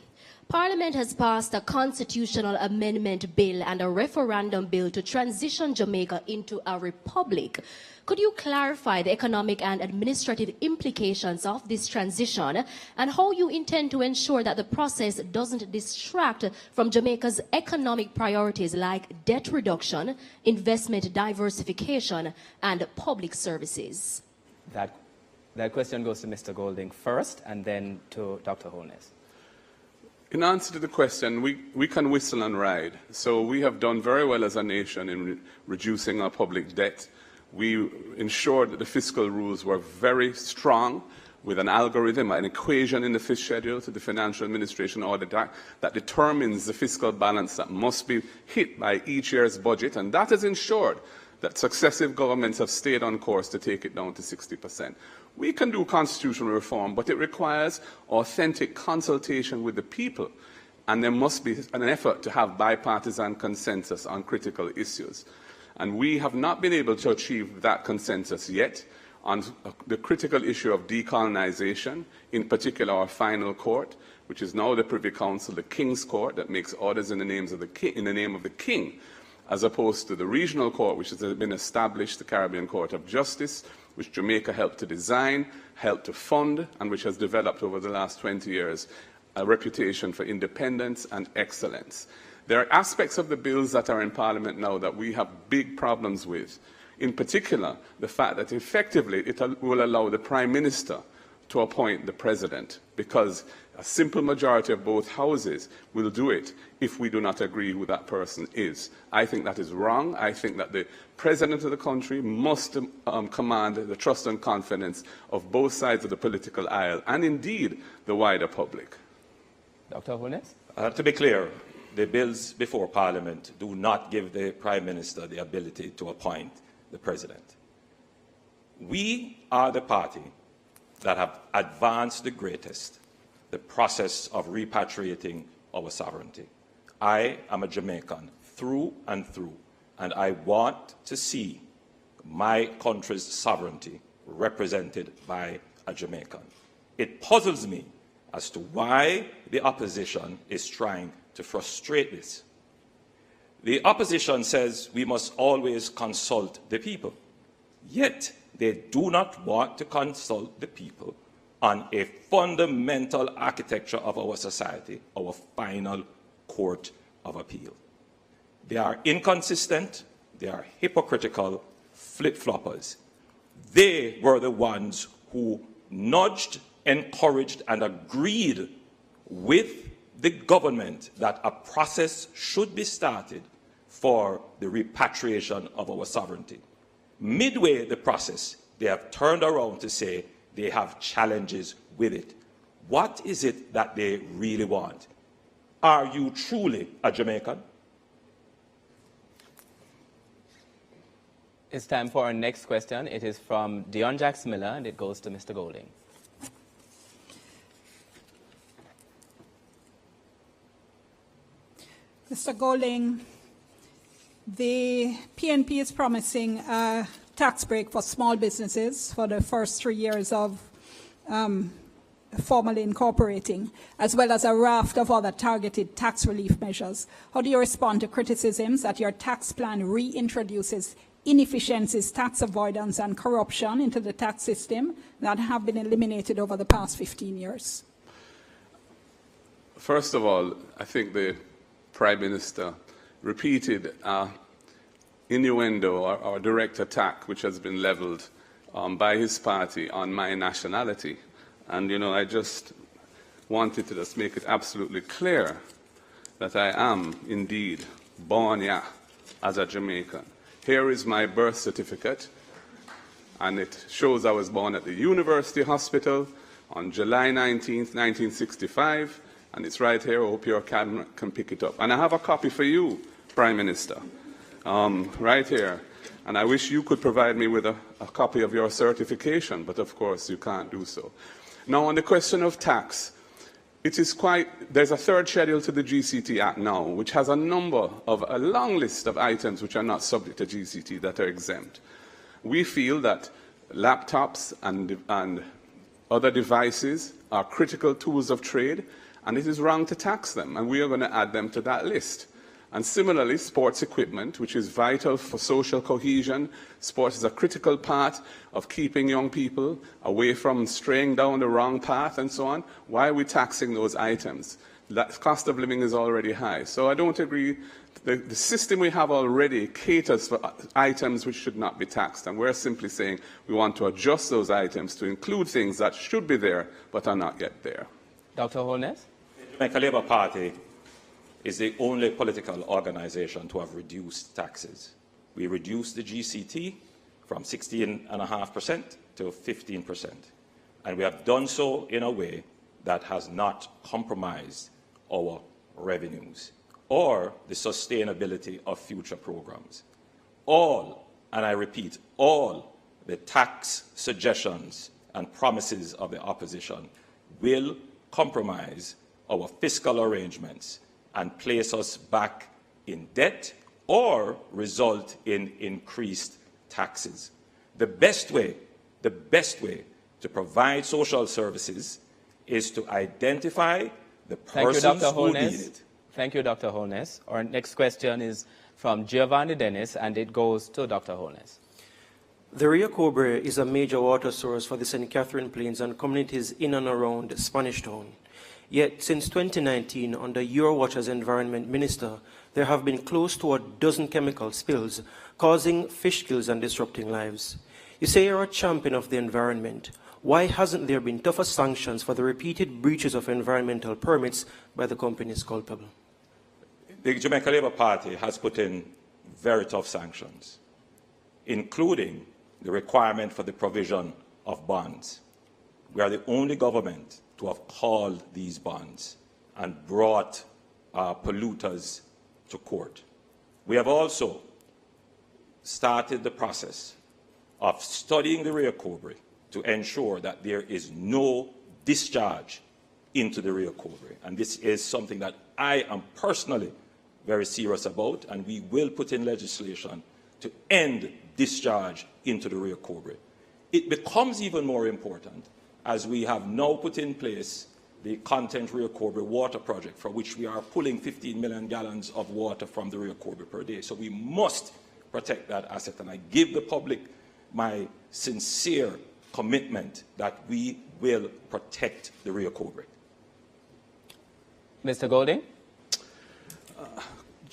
N: Parliament has passed a constitutional amendment bill and a referendum bill to transition Jamaica into a republic. Could you clarify the economic and administrative implications of this transition and how you intend to ensure that the process doesn't distract from Jamaica's economic priorities like debt reduction, investment diversification, and public services?
I: That question goes to Mr. Golding first and then to Dr. Holness.
L: In answer to the question, we can whistle and ride. So we have done very well as a nation in reducing our public debt. We ensured that the fiscal rules were very strong with an algorithm, an equation in the fifth schedule to the Financial Administration Audit Act that determines the fiscal balance that must be hit by each year's budget, and that has ensured that successive governments have stayed on course to take it down to 60%. We can do constitutional reform, but it requires authentic consultation with the people, and there must be an effort to have bipartisan consensus on critical issues. And we have not been able to achieve that consensus yet on the critical issue of decolonization, in particular our final court, which is now the Privy Council, the King's Court, that makes orders in the name of the King, as opposed to the regional court, which has been established, the Caribbean Court of Justice, which Jamaica helped to design, helped to fund, and which has developed over the last 20 years a reputation for independence and excellence. There are aspects of the bills that are in Parliament now that we have big problems with. In particular, the fact that effectively it will allow the Prime Minister to appoint the President, because a simple majority of both houses will do it if we do not agree who that person is. I think that is wrong. I think that the President of the country must command the trust and confidence of both sides of the political aisle, and indeed the wider public.
I: Dr. Holness?
K: To be clear, the bills before Parliament do not give the Prime Minister the ability to appoint the President. We are the party that have advanced the greatest, the process of repatriating our sovereignty. I am a Jamaican through and through, and I want to see my country's sovereignty represented by a Jamaican. It puzzles me as to why the opposition is trying to frustrate this. The opposition says we must always consult the people, yet they do not want to consult the people on a fundamental architecture of our society, our final court of appeal. They are inconsistent, they are hypocritical, flip-floppers. They were the ones who nudged, encouraged, and agreed with the government that a process should be started for the repatriation of our sovereignty. Midway the process, they have turned around to say they have challenges with it. What is it that they really want? Are you truly a Jamaican?
I: It's time for our next question. It is from Dion Jacks Miller, and it goes to Mr. Golding.
J: Mr. Golding, the PNP is promising a tax break for small businesses for the first 3 years of formally incorporating, as well as a raft of other targeted tax relief measures. How do you respond to criticisms that your tax plan reintroduces inefficiencies, tax avoidance, and corruption into the tax system that have been eliminated over the past 15 years?
L: First of all, I think the Prime Minister repeated innuendo or direct attack which has been leveled by his party on my nationality. And, you know, I just wanted to just make it absolutely clear that I am indeed born here as a Jamaican. Here is my birth certificate, and it shows I was born at the University Hospital on July 19th, 1965, and it's right here. I hope your camera can pick it up. And I have a copy for you, Prime Minister, right here. And I wish you could provide me with a copy of your certification, but of course you can't do so. Now, on the question of tax, there's a third schedule to the GCT Act now, which has a long list of items which are not subject to GCT that are exempt. We feel that laptops and other devices are critical tools of trade, and it is wrong to tax them, and we are going to add them to that list. And similarly, sports equipment, which is vital for social cohesion. Sports is a critical part of keeping young people away from straying down the wrong path and so on. Why are we taxing those items? The cost of living is already high. So I don't agree. The system we have already caters for items which should not be taxed. And we're simply saying we want to adjust those items to include things that should be there but are not yet there.
I: Dr. Holness?
K: The Jamaica Labour Party is the only political organization to have reduced taxes. We reduced the GCT from 16.5% to 15%. And we have done so in a way that has not compromised our revenues or the sustainability of future programs. All, and I repeat, all the tax suggestions and promises of the opposition will compromise our fiscal arrangements and place us back in debt or result in increased taxes. The best way to provide social services is to identify the persons who need it.
I: Thank you, Dr. Holness. Our next question is from Giovanni Dennis, and it goes to Dr. Holness.
M: The Rio Cobre is a major water source for the St. Catherine Plains and communities in and around Spanish Town. Yet, since 2019, under your watch as Environment Minister, there have been close to a dozen chemical spills, causing fish kills and disrupting lives. You say you're a champion of the environment. Why hasn't there been tougher sanctions for the repeated breaches of environmental permits by the companies culpable?
K: The Jamaica Labour Party has put in very tough sanctions, including the requirement for the provision of bonds. We are the only government to have called these bonds and brought polluters to court. We have also started the process of studying the Rio Cobre to ensure that there is no discharge into the Rio Cobre. And this is something that I am personally very serious about, and we will put in legislation to end discharge into the Rio Cobre. It becomes even more important as we have now put in place the Content Rio Cobre water project, for which we are pulling 15 million gallons of water from the Rio Cobre per day. So we must protect that asset, and I give the public my sincere commitment that we will protect the Rio Cobre.
I: Mr. Golding?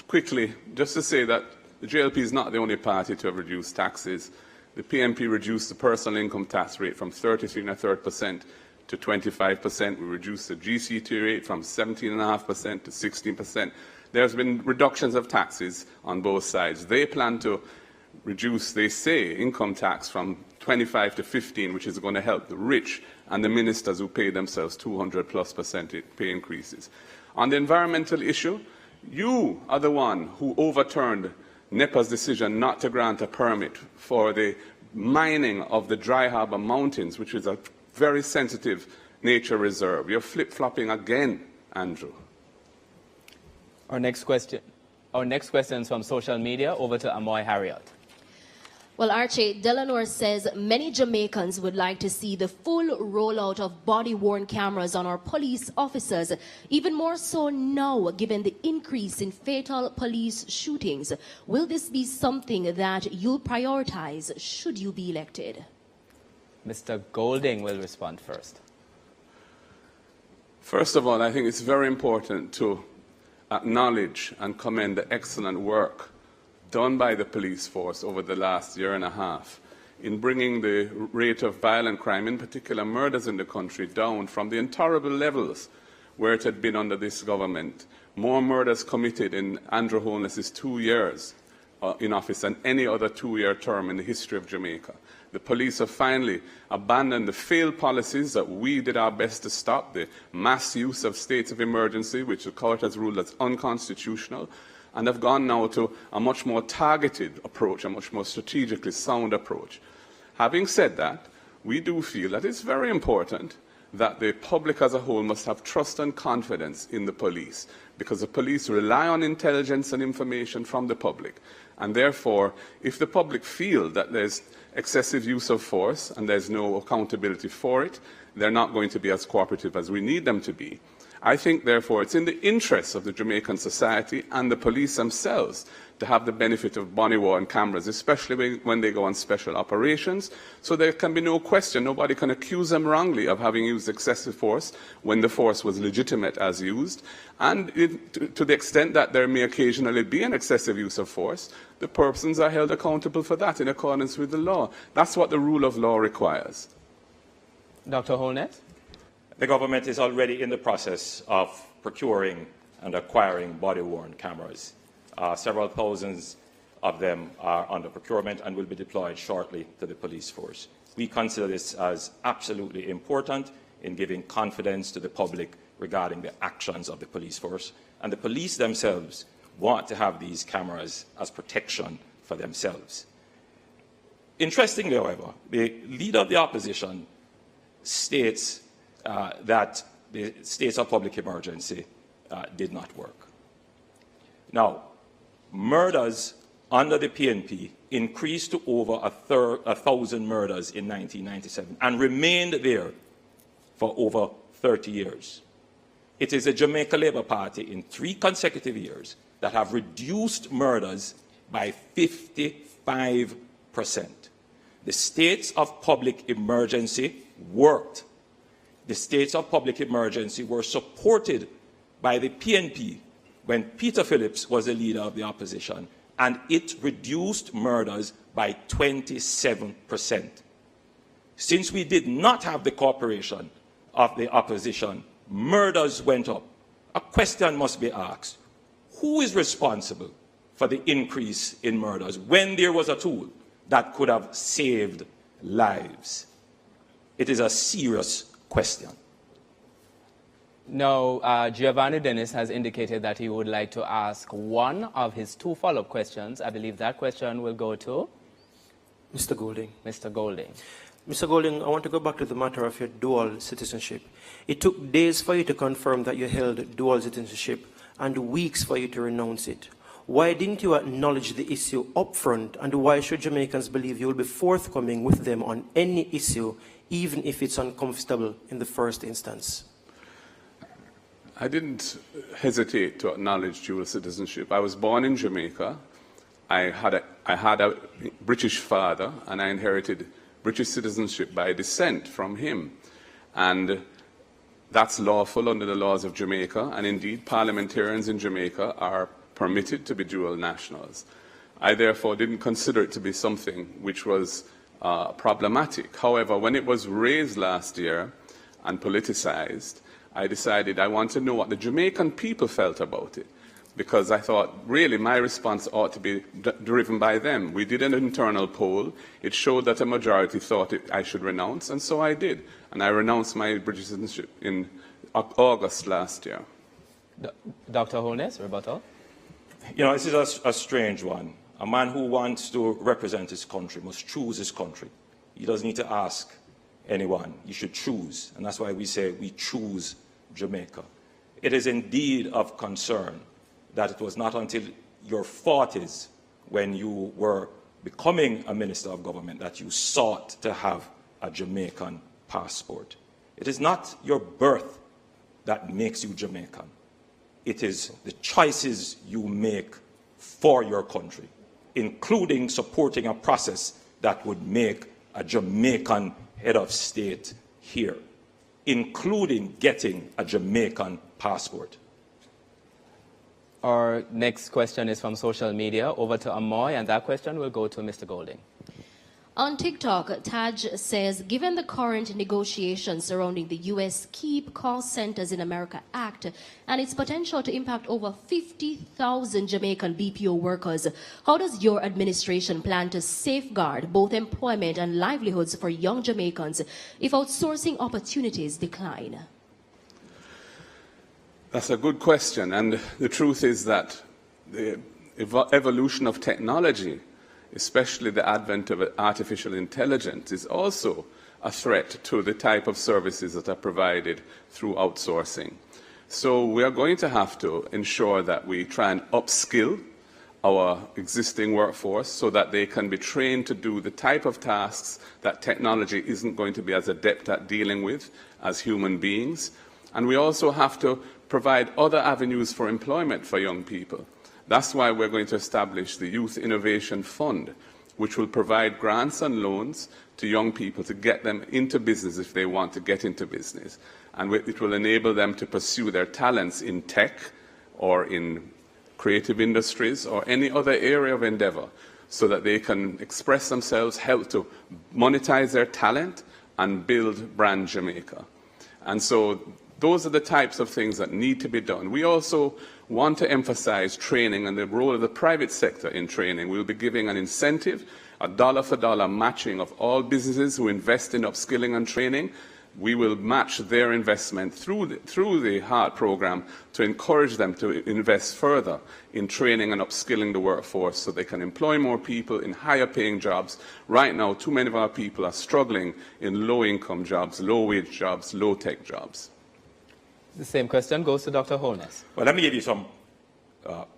L: Quickly, just to say that the JLP is not the only party to have reduced taxes. The PNP reduced the personal income tax rate from 33.33% to 25%. We reduced the GCT rate from 17.5% to 16%. There's been reductions of taxes on both sides. They plan to reduce, they say, income tax from 25 to 15, which is going to help the rich and the ministers who pay themselves 200+% pay increases. On the environmental issue, you are the one who overturned NEPA's decision not to grant a permit for the mining of the Dry Harbor Mountains, which is a very sensitive nature reserve. You're flip-flopping again, Andrew.
I: Our next question is from social media. Over to Amoy Harriot.
N: Well, Archie, Delanor says many Jamaicans would like to see the full rollout of body-worn cameras on our police officers, even more so now, given the increase in fatal police shootings. Will this be something that you'll prioritize should you be elected?
I: Mr. Golding will respond first.
L: First of all, I think it's very important to acknowledge and commend the excellent work done by the police force over the last year and a half in bringing the rate of violent crime, in particular murders in the country, down from the intolerable levels where it had been under this government. More murders committed in Andrew Holness's 2 years in office than any other 2-year term in the history of Jamaica. The police have finally abandoned the failed policies that we did our best to stop, the mass use of states of emergency, which the court has ruled as unconstitutional, and have gone now to a much more targeted approach, a much more strategically sound approach. Having said that, we do feel that it's very important that the public as a whole must have trust and confidence in the police, because the police rely on intelligence and information from the public. And therefore, if the public feel that there's excessive use of force and there's no accountability for it, they're not going to be as cooperative as we need them to be. I think, therefore, it's in the interests of the Jamaican society and the police themselves to have the benefit of body-worn cameras, especially when they go on special operations, so there can be no question, nobody can accuse them wrongly of having used excessive force when the force was legitimate as used. And to the extent that there may occasionally be an excessive use of force, the persons are held accountable for that in accordance with the law. That's what the rule of law requires.
I: Dr. Holness?
K: The government is already in the process of procuring and acquiring body-worn cameras. Several thousands of them are under procurement and will be deployed shortly to the police force. We consider this as absolutely important in giving confidence to the public regarding the actions of the police force. And the police themselves want to have these cameras as protection for themselves. Interestingly, however, the leader of the opposition states that the states of public emergency did not work. Now, murders under the PNP increased to over 1,000 murders in 1997 and remained there for over 30 years. It is the Jamaica Labour Party in 3 consecutive years that have reduced murders by 55%. The states of public emergency worked. The states of public emergency were supported by the PNP when Peter Phillips was the leader of the opposition, and it reduced murders by 27%. Since we did not have the cooperation of the opposition, murders went up. A question must be asked: who is responsible for the increase in murders when there was a tool that could have saved lives? It is a serious question.
I: Now, Giovanni Dennis has indicated that he would like to ask one of his 2 follow-up questions. I believe that question will go to
M: Mr. Golding.
I: Mr. Golding.
M: Mr. Golding, I want to go back to the matter of your dual citizenship. It took days for you to confirm that you held dual citizenship and weeks for you to renounce it. Why didn't you acknowledge the issue upfront, and why should Jamaicans believe you will be forthcoming with them on any issue, even if it's uncomfortable in the first instance?
L: I didn't hesitate to acknowledge dual citizenship. I was born in Jamaica. I had a British father, and I inherited British citizenship by descent from him. And that's lawful under the laws of Jamaica, and indeed parliamentarians in Jamaica are permitted to be dual nationals. I therefore didn't consider it to be something which was problematic. However, when it was raised last year and politicized, I decided I want to know what the Jamaican people felt about it, because I thought really my response ought to be driven by them. We did an internal poll. It showed that a majority thought I should renounce, and so I did. And I renounced my British citizenship in August last year.
I: Dr. Holness, rebuttal.
K: You know, this is a strange one. A man who wants to represent his country must choose his country. He doesn't need to ask anyone. You should choose. And that's why we say we choose Jamaica. It is indeed of concern that it was not until your 40s, when you were becoming a minister of government, that you sought to have a Jamaican passport. It is not your birth that makes you Jamaican. It is the choices you make for your country, including supporting a process that would make a Jamaican head of state here, including getting a Jamaican passport.
I: Our next question is from social media. Over to Amoy, and that question will go to Mr. Golding.
N: On TikTok, Taj says, given the current negotiations surrounding the U.S. Keep Call Centers in America Act and its potential to impact over 50,000 Jamaican BPO workers, how does your administration plan to safeguard both employment and livelihoods for young Jamaicans if outsourcing opportunities decline?
L: That's a good question, and the truth is that the evolution of technology, especially the advent of artificial intelligence, is also a threat to the type of services that are provided through outsourcing. So we are going to have to ensure that we try and upskill our existing workforce so that they can be trained to do the type of tasks that technology isn't going to be as adept at dealing with as human beings. And we also have to provide other avenues for employment for young people. That's why we're going to establish the Youth Innovation Fund, which will provide grants and loans to young people to get them into business if they want to get into business. And it will enable them to pursue their talents in tech or in creative industries or any other area of endeavor so that they can express themselves, help to monetize their talent, and build brand Jamaica. And so those are the types of things that need to be done. We also want to emphasize training and the role of the private sector in training. We'll be giving an incentive, a dollar-for-dollar matching of all businesses who invest in upskilling and training. We will match their investment through the H.R.S. program to encourage them to invest further in training and upskilling the workforce so they can employ more people in higher paying jobs. Right now, too many of our people are struggling in low-income jobs, low-wage jobs, low-tech jobs.
I: The same question goes to Dr. Holness.
K: Well, let me give you some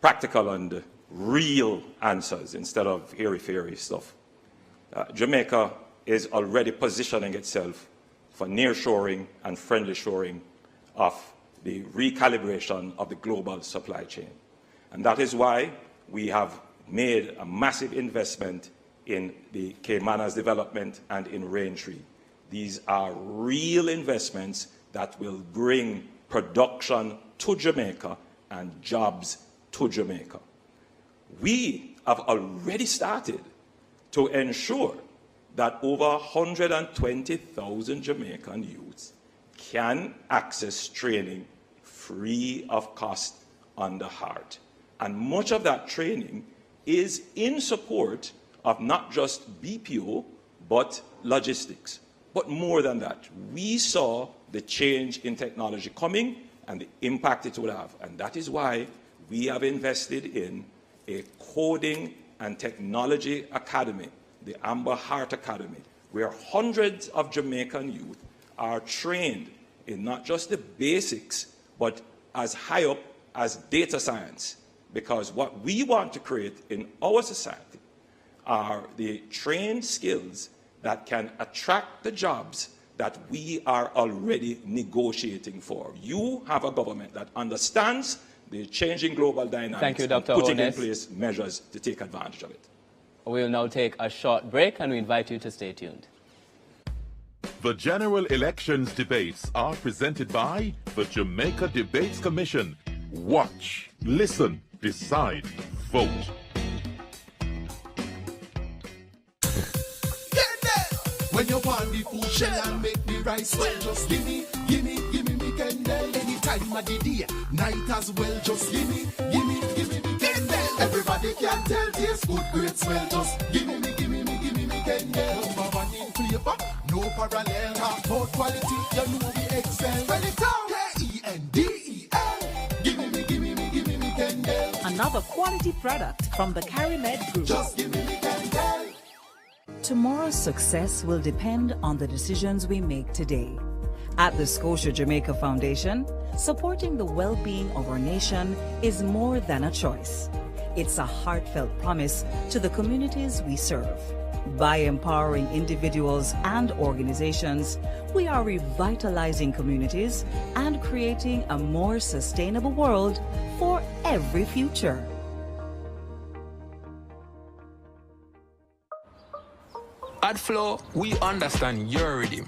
K: practical and real answers instead of airy-fairy stuff. Jamaica is already positioning itself for nearshoring and friendly shoring of the recalibration of the global supply chain. And that is why we have made a massive investment in the Caymana's development and in Raintree. These are real investments that will bring production to Jamaica and jobs to Jamaica. We have already started to ensure that over 120,000 Jamaican youths can access training free of cost under HART. And much of that training is in support of not just BPO, but logistics. But more than that, we saw the change in technology coming and the impact it will have. And that is why we have invested in a coding and technology academy, the Amber Heart Academy, where hundreds of Jamaican youth are trained in not just the basics, but as high up as data science because what we want to create in our society are the trained skills that can attract the jobs that we are already negotiating for. You have a government that understands the changing global dynamics.
I: Thank you, Dr.
K: and putting in
I: Ones.
K: place measures to take advantage of it.
I: We'll now take a short break and we invite you to stay tuned.
D: The general elections debates are presented by the Jamaica Debates Commission. Watch, listen, decide, vote.
P: When you want the food shell and make the rice well, just gimme me Kendall. Anytime of the day, night as well, just gimme me Kendall. Everybody can tell tastes good, great smell, just gimme me Kendall. Number one in flavor, no parallel, half about quality, you know we excel. Well it's all Kendel. Gimme me Kendall.
O: Another quality product from the CariMed Group.
P: Just gimme me Kendall.
O: Tomorrow's success will depend on the decisions we make today. At the Scotia Jamaica Foundation, supporting the well-being of our nation is more than a choice. It's a heartfelt promise to the communities we serve. By empowering individuals and organizations, we are revitalizing communities and creating a more sustainable world for every future.
Q: At Flow, we understand your rhythm.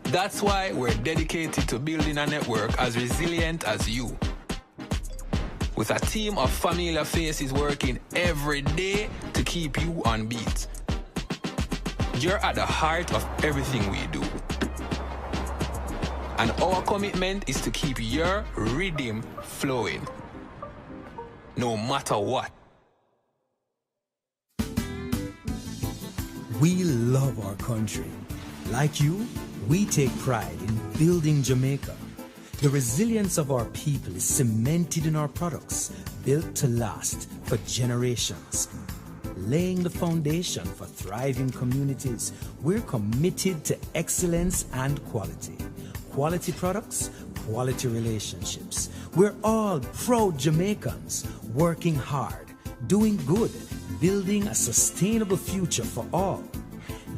Q: That's why we're dedicated to building a network as resilient as you. With a team of familiar faces working every day to keep you on beat. You're at the heart of everything we do. And our commitment is to keep your rhythm flowing, no matter what.
R: We love our country. Like you, we take pride in building Jamaica. The resilience of our people is cemented in our products, built to last for generations. Laying the foundation for thriving communities, we're committed to excellence and quality. Quality products, quality relationships. We're all proud Jamaicans, working hard, doing good, building a sustainable future for all.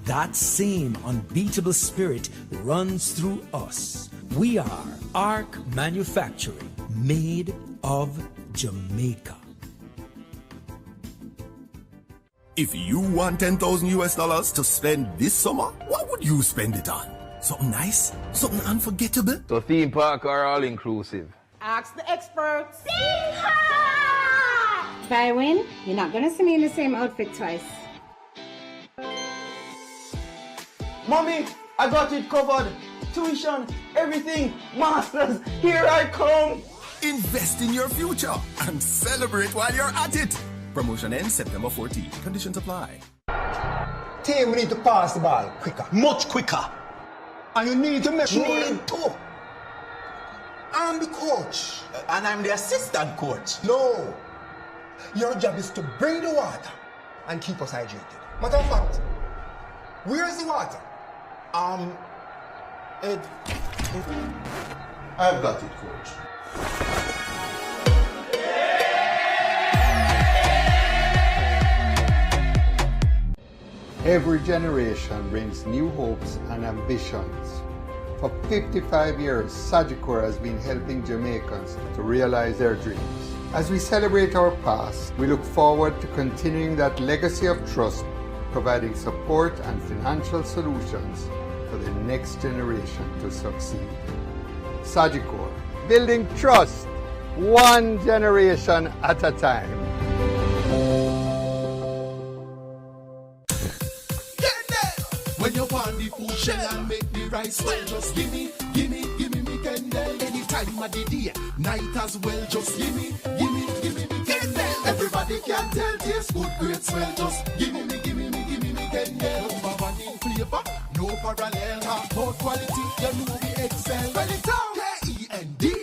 R: That same unbeatable spirit runs through us. We are ARC Manufacturing, made of Jamaica.
A: If you want $10,000 to spend this summer, what would you spend it on? Something nice? Something unforgettable?
E: So theme park or all-inclusive?
T: Ask the experts. If I win, you're not gonna see me in the same outfit twice.
U: Mommy, I got it covered. Tuition, everything, masters, here I come.
A: Invest in your future and celebrate while you're at it. Promotion ends September 14. Conditions apply.
V: Team, we need to pass the ball quicker.
A: Much quicker.
V: And you need to make sure.
A: Need to.
V: I'm the coach.
A: And I'm the assistant coach.
V: No. Your job is to bring the water and keep us hydrated. Matter of fact, where's the water?
A: I've got it, coach.
B: Every generation brings new hopes and ambitions. For 55 years, Sagicor has been helping Jamaicans to realize their dreams. As we celebrate our past, we look forward to continuing that legacy of trust, providing support and financial solutions for the next generation to succeed. Sagicor, building trust, one generation at a time.
P: When you want the food shell and make the rice well, just gimme me Kendall. Anytime of the day, night as well, just gimme me Kendall. Everybody can tell tastes good, great smell, just gimme me Kendall. Number one in flavor, no parallel, half about quality, you know we excel. Well it's all Kendel.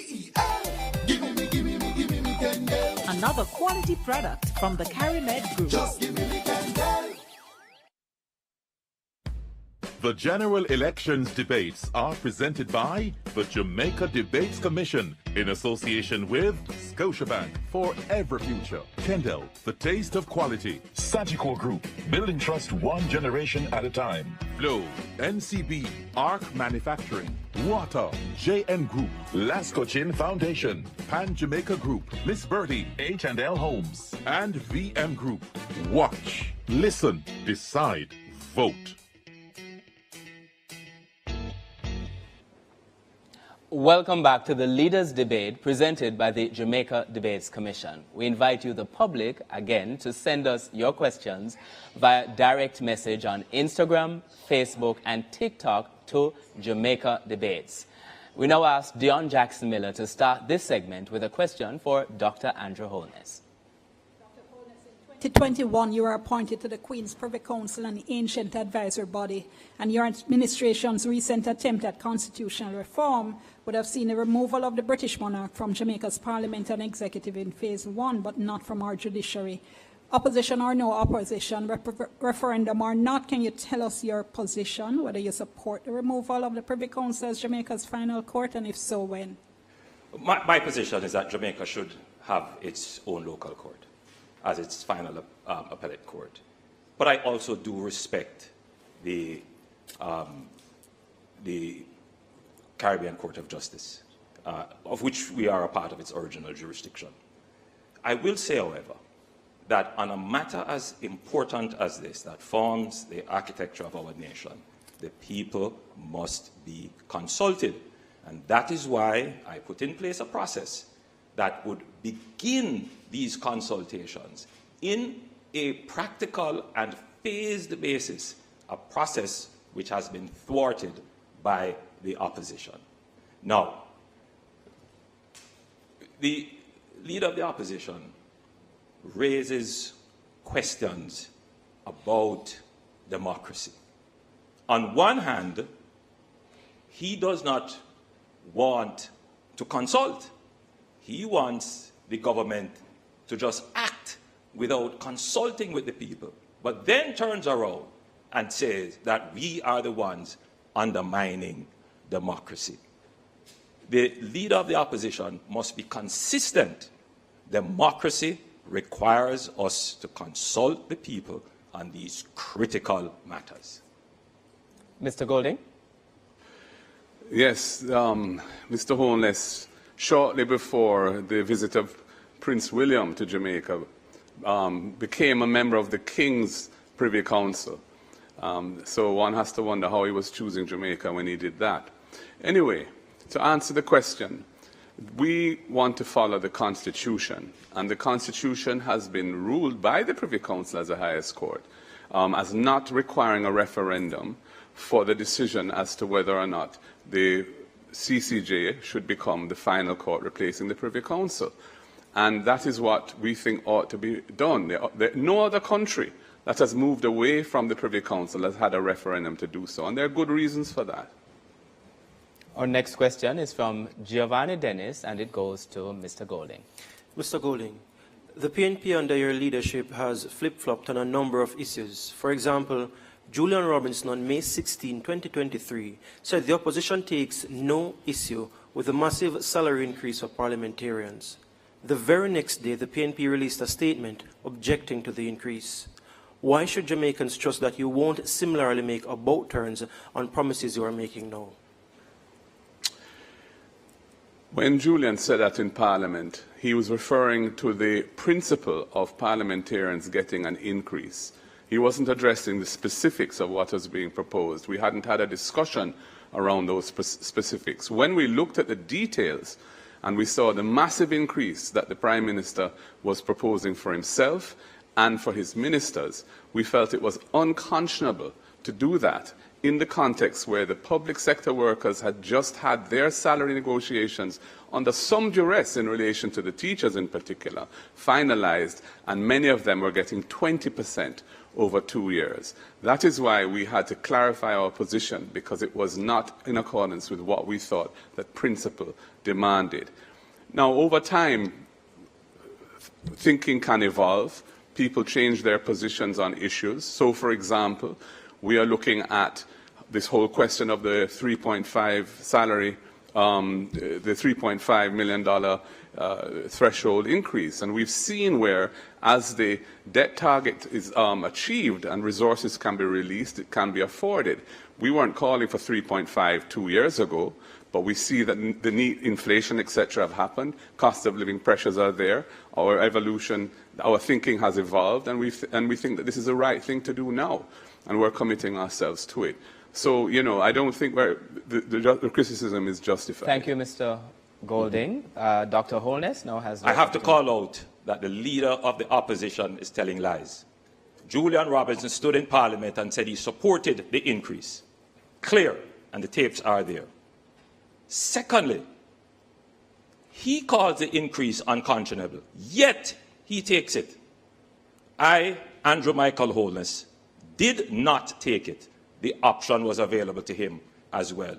P: Gimme me Kendall.
O: Another quality product from the CariMed Group.
P: Just gimme me Kendall.
D: The general elections debates are presented by the Jamaica Debates Commission in association with Scotiabank for every future. Kendall, the taste of quality.
S: Sagicor Group, building trust one generation at a time.
D: Flow, NCB, Arc Manufacturing, Water, JN Group,
S: Lasco Chin Foundation,
D: Pan Jamaica Group, Miss Birdie,
S: H&L Homes,
D: and VM Group. Watch, listen, decide, vote.
I: Welcome back to the Leaders Debate presented by the Jamaica Debates Commission. We invite you, the public, again, to send us your questions via direct message on Instagram, Facebook, and TikTok to Jamaica Debates. We now ask Dion Jackson Miller to start this segment with a question for Dr. Andrew Holness.
J: In 2021, you were appointed to the Queen's Privy Council, an ancient advisory body, and your administration's recent attempt at constitutional reform would have seen the removal of the British monarch from Jamaica's parliament and executive in phase 1, but not from our judiciary. Opposition or no opposition, referendum or not, can you tell us your position, whether you support the removal of the Privy Council as Jamaica's final court, and if so, when?
K: My position is that Jamaica should have its own local court as its final appellate court. But I also do respect the Caribbean Court of Justice, of which we are a part of its original jurisdiction. I will say, however, that on a matter as important as this, that forms the architecture of our nation, the people must be consulted. And that is why I put in place a process that would begin these consultations in a practical and phased basis, a process which has been thwarted by the opposition. Now, the leader of the opposition raises questions about democracy. On one hand, he does not want to consult. He wants the government to just act without consulting with the people, but then turns around and says that we are the ones undermining democracy. The leader of the opposition must be consistent. Democracy requires us to consult the people on these critical matters.
I: Mr. Golding?
L: Yes, Mr. Holness, shortly before the visit of Prince William to Jamaica, became a member of the King's Privy Council. So one has to wonder how he was choosing Jamaica when he did that. Anyway, to answer the question, we want to follow the Constitution, and the Constitution has been ruled by the Privy Council as the highest court as not requiring a referendum for the decision as to whether or not the CCJ should become the final court replacing the Privy Council. And that is what we think ought to be done. No other country that has moved away from the Privy Council has had a referendum to do so, and there are good reasons for that.
I: Our next question is from Giovanni Dennis, and it goes to Mr. Golding.
M: Mr. Golding, the PNP under your leadership has flip-flopped on a number of issues. For example, Julian Robinson on May 16, 2023, said the opposition takes no issue with the massive salary increase for parliamentarians. The very next day, the PNP released a statement objecting to the increase. Why should Jamaicans trust that you won't similarly make about turns on promises you are making now?
L: When Julian said that in Parliament, he was referring to the principle of parliamentarians getting an increase. He wasn't addressing the specifics of what was being proposed. We hadn't had a discussion around those specifics. When we looked at the details and we saw the massive increase that the Prime Minister was proposing for himself and for his ministers, we felt it was unconscionable to do that in the context where the public sector workers had just had their salary negotiations under some duress in relation to the teachers in particular, finalized, and many of them were getting 20% over 2 years. That is why we had to clarify our position, because it was not in accordance with what we thought that principle demanded. Now, over time, thinking can evolve. People change their positions on issues. So, for example, we are looking at this whole question of the 3.5 salary, the $3.5 million threshold increase. And we've seen where, as the debt target is achieved and resources can be released, it can be afforded. We weren't calling for 3.5 2 years ago, but we see that the need, inflation, etc., have happened. Cost of living pressures are there. Our evolution, our thinking has evolved, and we think that this is the right thing to do now, and we're committing ourselves to it. So, you know, I don't think the criticism is justified.
I: Thank you, Mr. Golding. Dr. Holness now has...
K: I have to call out that the leader of the opposition is telling lies. Julian Robinson stood in Parliament and said he supported the increase. Clear, and the tapes are there. Secondly, he calls the increase unconscionable, yet he takes it. I, Andrew Michael Holness, did not take it. The option was available to him as well.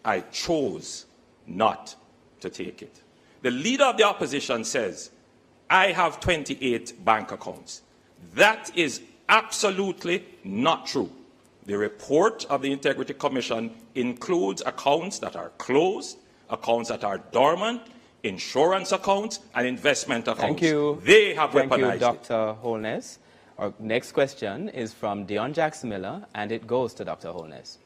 K: I chose not to take it. The leader of the opposition says, I have 28 bank accounts. That is absolutely not true. The report of the Integrity Commission includes accounts that are closed, accounts that are dormant, insurance accounts, and investment accounts.
I: Thank you.
K: They have weaponized it.
I: Thank you, Dr. Holness. Our next question is from Dion Jax-Miller, and it goes to Dr. Holness.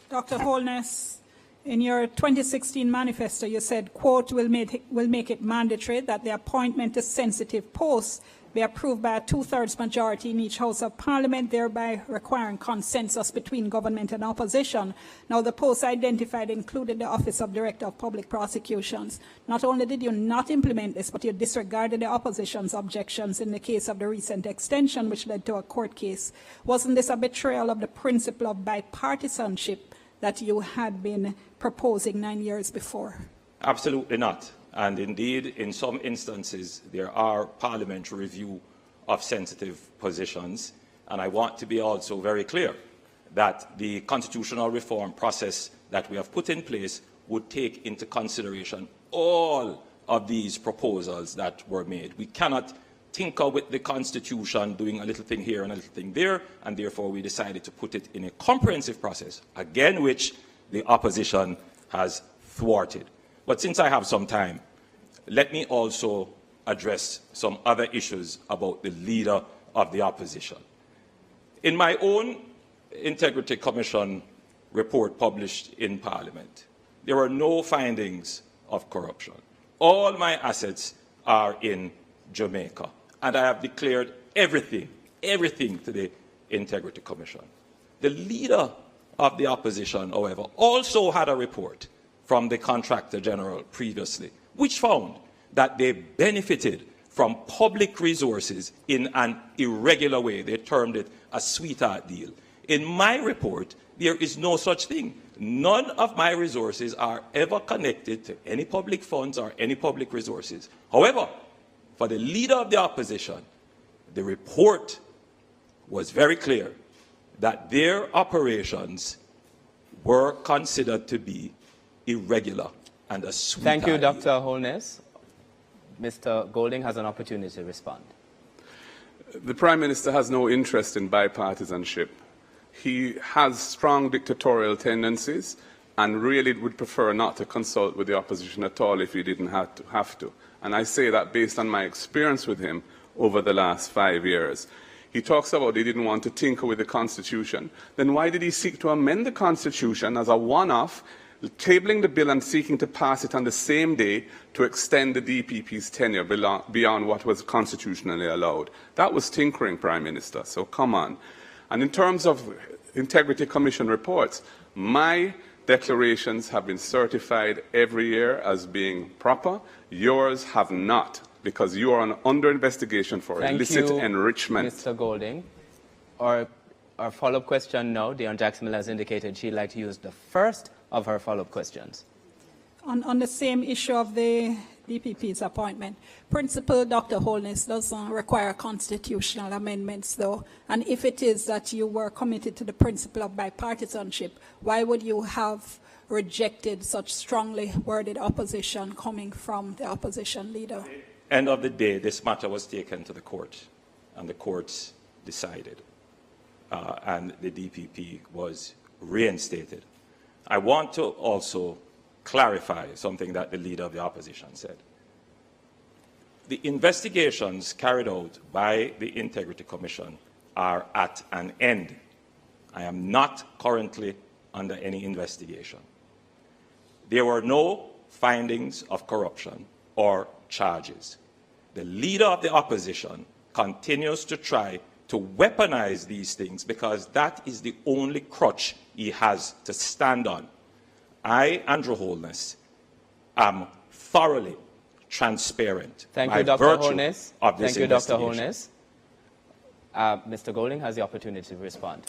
J: Dr. Holness, in your 2016 manifesto, you said, quote, will make it mandatory that the appointment to sensitive posts be approved by a 2/3 majority in each House of Parliament, thereby requiring consensus between government and opposition. Now, the posts identified included the Office of Director of Public Prosecutions. Not only did you not implement this, but you disregarded the opposition's objections in the case of the recent extension, which led to a court case. Wasn't this a betrayal of the principle of bipartisanship that you had been proposing 9 years before?
K: Absolutely not. And indeed, in some instances, there are parliamentary review of sensitive positions. And I want to be also very clear that the constitutional reform process that we have put in place would take into consideration all of these proposals that were made. We cannot tinker with the Constitution, doing a little thing here and a little thing there, and therefore we decided to put it in a comprehensive process, again, which the opposition has thwarted. But since I have some time, let me also address some other issues about the leader of the opposition. In my own Integrity Commission report published in Parliament, there are no findings of corruption. All my assets are in Jamaica, and I have declared everything to the Integrity Commission. The leader of the opposition, however, also had a report from the Contractor General previously, which found that they benefited from public resources in an irregular way. They termed it a sweetheart deal. In my report, there is no such thing. None of my resources are ever connected to any public funds or any public resources. However, for the leader of the opposition, the report was very clear that their operations were considered to be irregular and a sweetheart.
I: Thank you, Dr. Holness. Mr. Golding has an opportunity to respond.
L: The Prime Minister has no interest in bipartisanship. He has strong dictatorial tendencies and really would prefer not to consult with the opposition at all if he didn't have to. And I say that based on my experience with him over the last 5 years. He talks about he didn't want to tinker with the Constitution. Then why did he seek to amend the Constitution as a one-off, tabling the bill and seeking to pass it on the same day to extend the DPP's tenure beyond what was constitutionally allowed? That was tinkering, Prime Minister, so come on. And in terms of Integrity Commission reports, my declarations have been certified every year as being proper. Yours have not, because you are under investigation for illicit enrichment.
I: Thank you, Mr. Golding. Our follow-up question now, Dion Jax-Miller has indicated she'd like to use the first of her follow-up questions.
J: On the same issue of the DPP's appointment, Principal Dr. Holness doesn't require constitutional amendments, though. And if it is that you were committed to the principle of bipartisanship, why would you have rejected such strongly worded opposition coming from the opposition leader?
K: End of the day, this matter was taken to the court, and the courts decided. and the DPP was reinstated. I want to also clarify something that the Leader of the Opposition said. The investigations carried out by the Integrity Commission are at an end. I am not currently under any investigation. There were no findings of corruption or charges. The Leader of the Opposition continues to try to weaponize these things because that is the only crutch he has to stand on. I, Andrew Holness, am thoroughly transparent.
I: Thank you, Dr. Holness.
K: Thank you, Dr.
I: Holness. Mr. Golding has the opportunity to respond.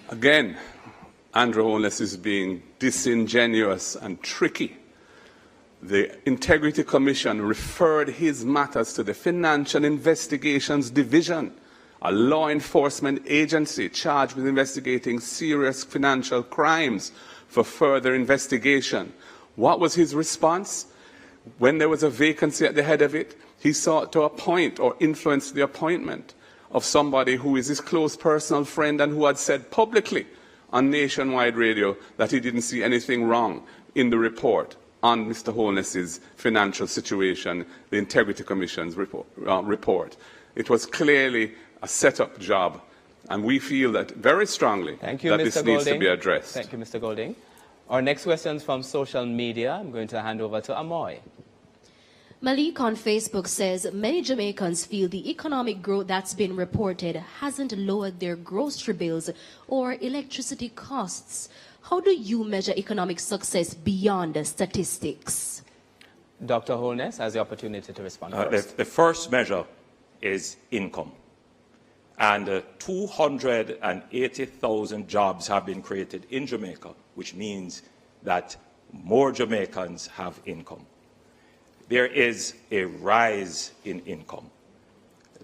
L: Again, Andrew Holness is being disingenuous and tricky. The Integrity Commission referred his matters to the Financial Investigations Division, a law enforcement agency charged with investigating serious financial crimes, for further investigation. What was his response? When there was a vacancy at the head of it, he sought to appoint or influence the appointment of somebody who is his close personal friend and who had said publicly on nationwide radio that he didn't see anything wrong in the report on Mr. Holness's financial situation, the Integrity Commission's report. It was clearly a set-up job, and we feel that very strongly that this needs to be addressed.
I: Thank you, Mr. Golding. Our next question is from social media. I'm going to hand over to Amoy.
N: Malik on Facebook says, many Jamaicans feel the economic growth that's been reported hasn't lowered their grocery bills or electricity costs. How do you measure economic success beyond the statistics?
I: Dr. Holness has the opportunity to respond first.
K: The first measure is income. And 280,000 jobs have been created in Jamaica, which means that more Jamaicans have income. There is a rise in income.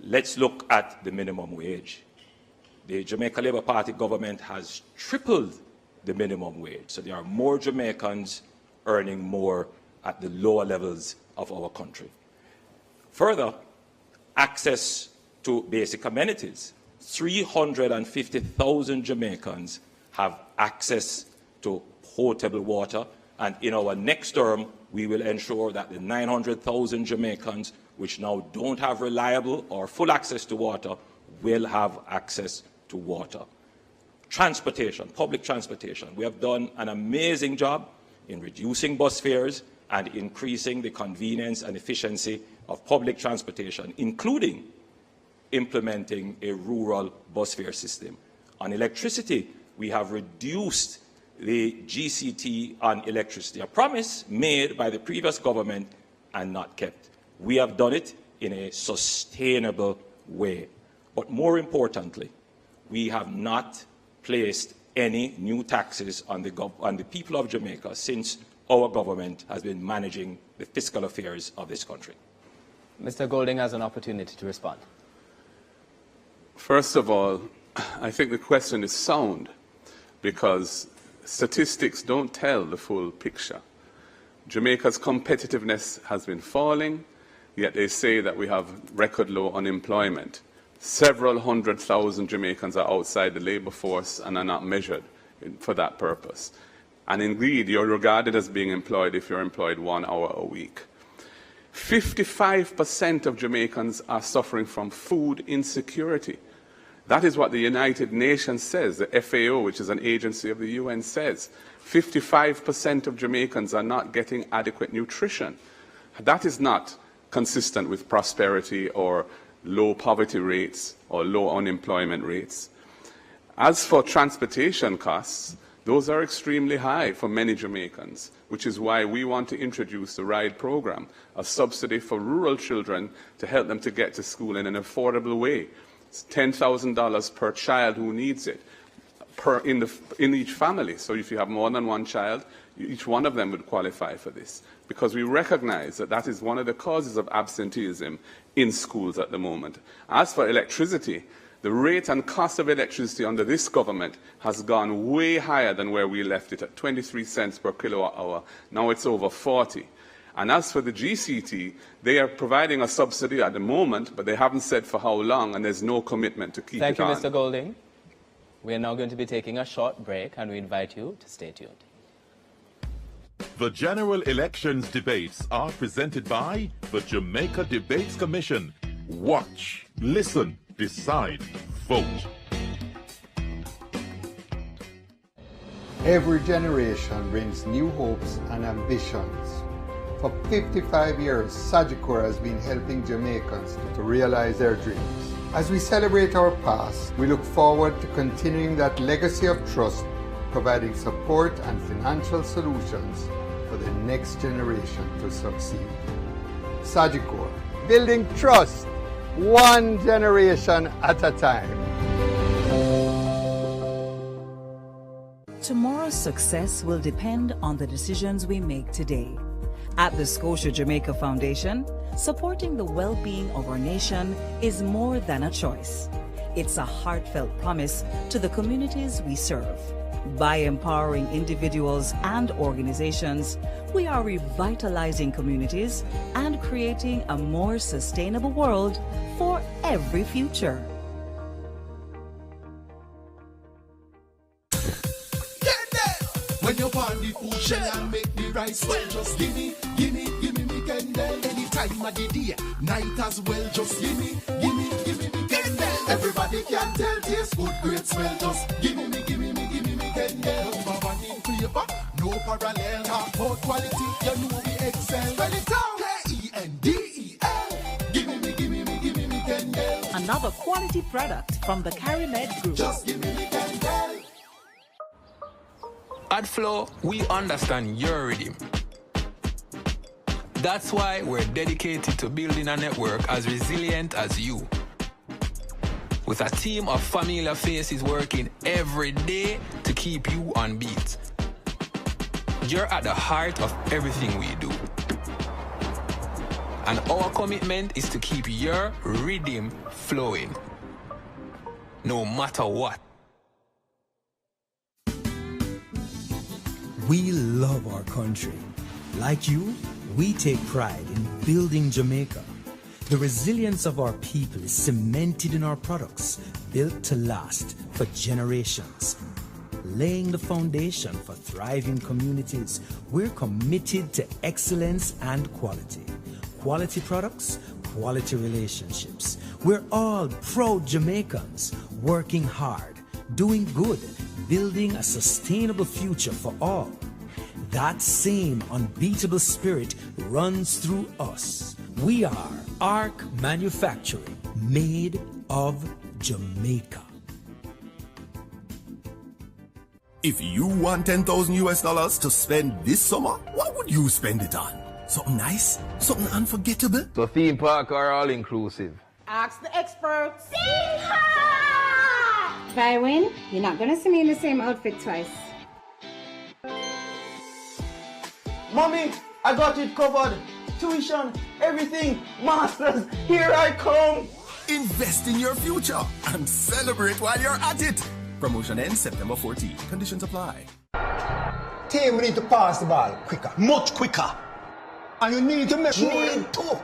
K: Let's look at the minimum wage. The Jamaica Labour Party government has tripled the minimum wage. So there are more Jamaicans earning more at the lower levels of our country. Further, access to basic amenities. 350,000 Jamaicans have access to potable water, and in our next term, we will ensure that the 900,000 Jamaicans which now don't have reliable or full access to water will have access to water. Transportation, public transportation. We have done an amazing job in reducing bus fares and increasing the convenience and efficiency of public transportation, including implementing a rural bus fare system. On electricity, we have reduced the GCT on electricity, a promise made by the previous government and not kept. We have done it in a sustainable way. But more importantly, we have not placed any new taxes on the people of Jamaica since our government has been managing the fiscal affairs of this country.
I: Mr. Golding has an opportunity to respond.
L: First of all, I think the question is sound because statistics don't tell the full picture. Jamaica's competitiveness has been falling, yet they say that we have record low unemployment. Several 100,000 Jamaicans are outside the labour force and are not measured for that purpose. And indeed, you're regarded as being employed if you're employed 1 hour a week. 55% of Jamaicans are suffering from food insecurity. That is what the United Nations says, the FAO, which is an agency of the UN, says. 55% of Jamaicans are not getting adequate nutrition. That is not consistent with prosperity or low poverty rates or low unemployment rates. As for transportation costs, those are extremely high for many Jamaicans, which is why we want to introduce the RIDE program, a subsidy for rural children to help them to get to school in an affordable way. It's $10,000 per child who needs it in each family. So if you have more than one child, each one of them would qualify for this, because we recognize that that is one of the causes of absenteeism in schools at the moment. As for electricity, the rate and cost of electricity under this government has gone way higher than where we left it at 23 cents per kilowatt hour. Now it's over 40. And as for the GCT, they are providing a subsidy at the moment, but they haven't said for how long, and there's no commitment to keep
I: Thank
L: it
I: you,
L: on.
I: Mr. Golding. We are now going to be taking a short break, and we invite you to stay tuned.
D: The general elections debates are presented by the Jamaica Debates Commission. Watch, listen, decide, vote.
B: Every generation brings new hopes and ambitions. For 55 years, Sagicor has been helping Jamaicans to realize their dreams. As we celebrate our past, we look forward to continuing that legacy of trust, providing support and financial solutions for the next generation to succeed. Sagicor, building trust, one generation at a time.
O: Tomorrow's success will depend on the decisions we make today. At the Scotia Jamaica Foundation, supporting the well-being of our nation is more than a choice. It's a heartfelt promise to the communities we serve. By empowering individuals and organizations, we are revitalizing communities and creating a more sustainable world for every future.
P: When you're on the food shell and make the rice well, just gimme me Kendall. Anytime of the day, night as well, just gimme me Kendall. Everybody can tell taste good, great smell, just gimme me Kendall. Number one in flavor, no parallel. Talk about quality, you know we excel. Spell it out, Kendel. Gimme me Kendall.
O: Another quality product from the CariMed Group.
P: Just gimme me Kendall.
Q: At Flow, we understand your rhythm. That's why we're dedicated to building a network as resilient as you. With a team of familiar faces working every day to keep you on beat. You're at the heart of everything we do. And our commitment is to keep your rhythm flowing. No matter what.
R: We love our country. Like you, we take pride in building Jamaica. The resilience of our people is cemented in our products, built to last for generations. Laying the foundation for thriving communities, we're committed to excellence and quality. Quality products, quality relationships. We're all proud Jamaicans, working hard, doing good, building a sustainable future for all. That same unbeatable spirit runs through us. We are ARC Manufacturing, made of Jamaica.
A: If you want 10,000 US dollars to spend this summer, what would you spend it on? Something nice? Something unforgettable?
E: So theme park or all inclusive?
T: Ask the experts. If I win, you're not gonna see me in the same outfit twice.
U: Mommy, I got it covered. Tuition, everything, masters, here I come.
A: Invest in your future and celebrate while you're at it. Promotion ends September 14. Conditions apply.
V: Team, we need to pass the ball quicker.
P: Much quicker.
V: And you need to make
P: Need to.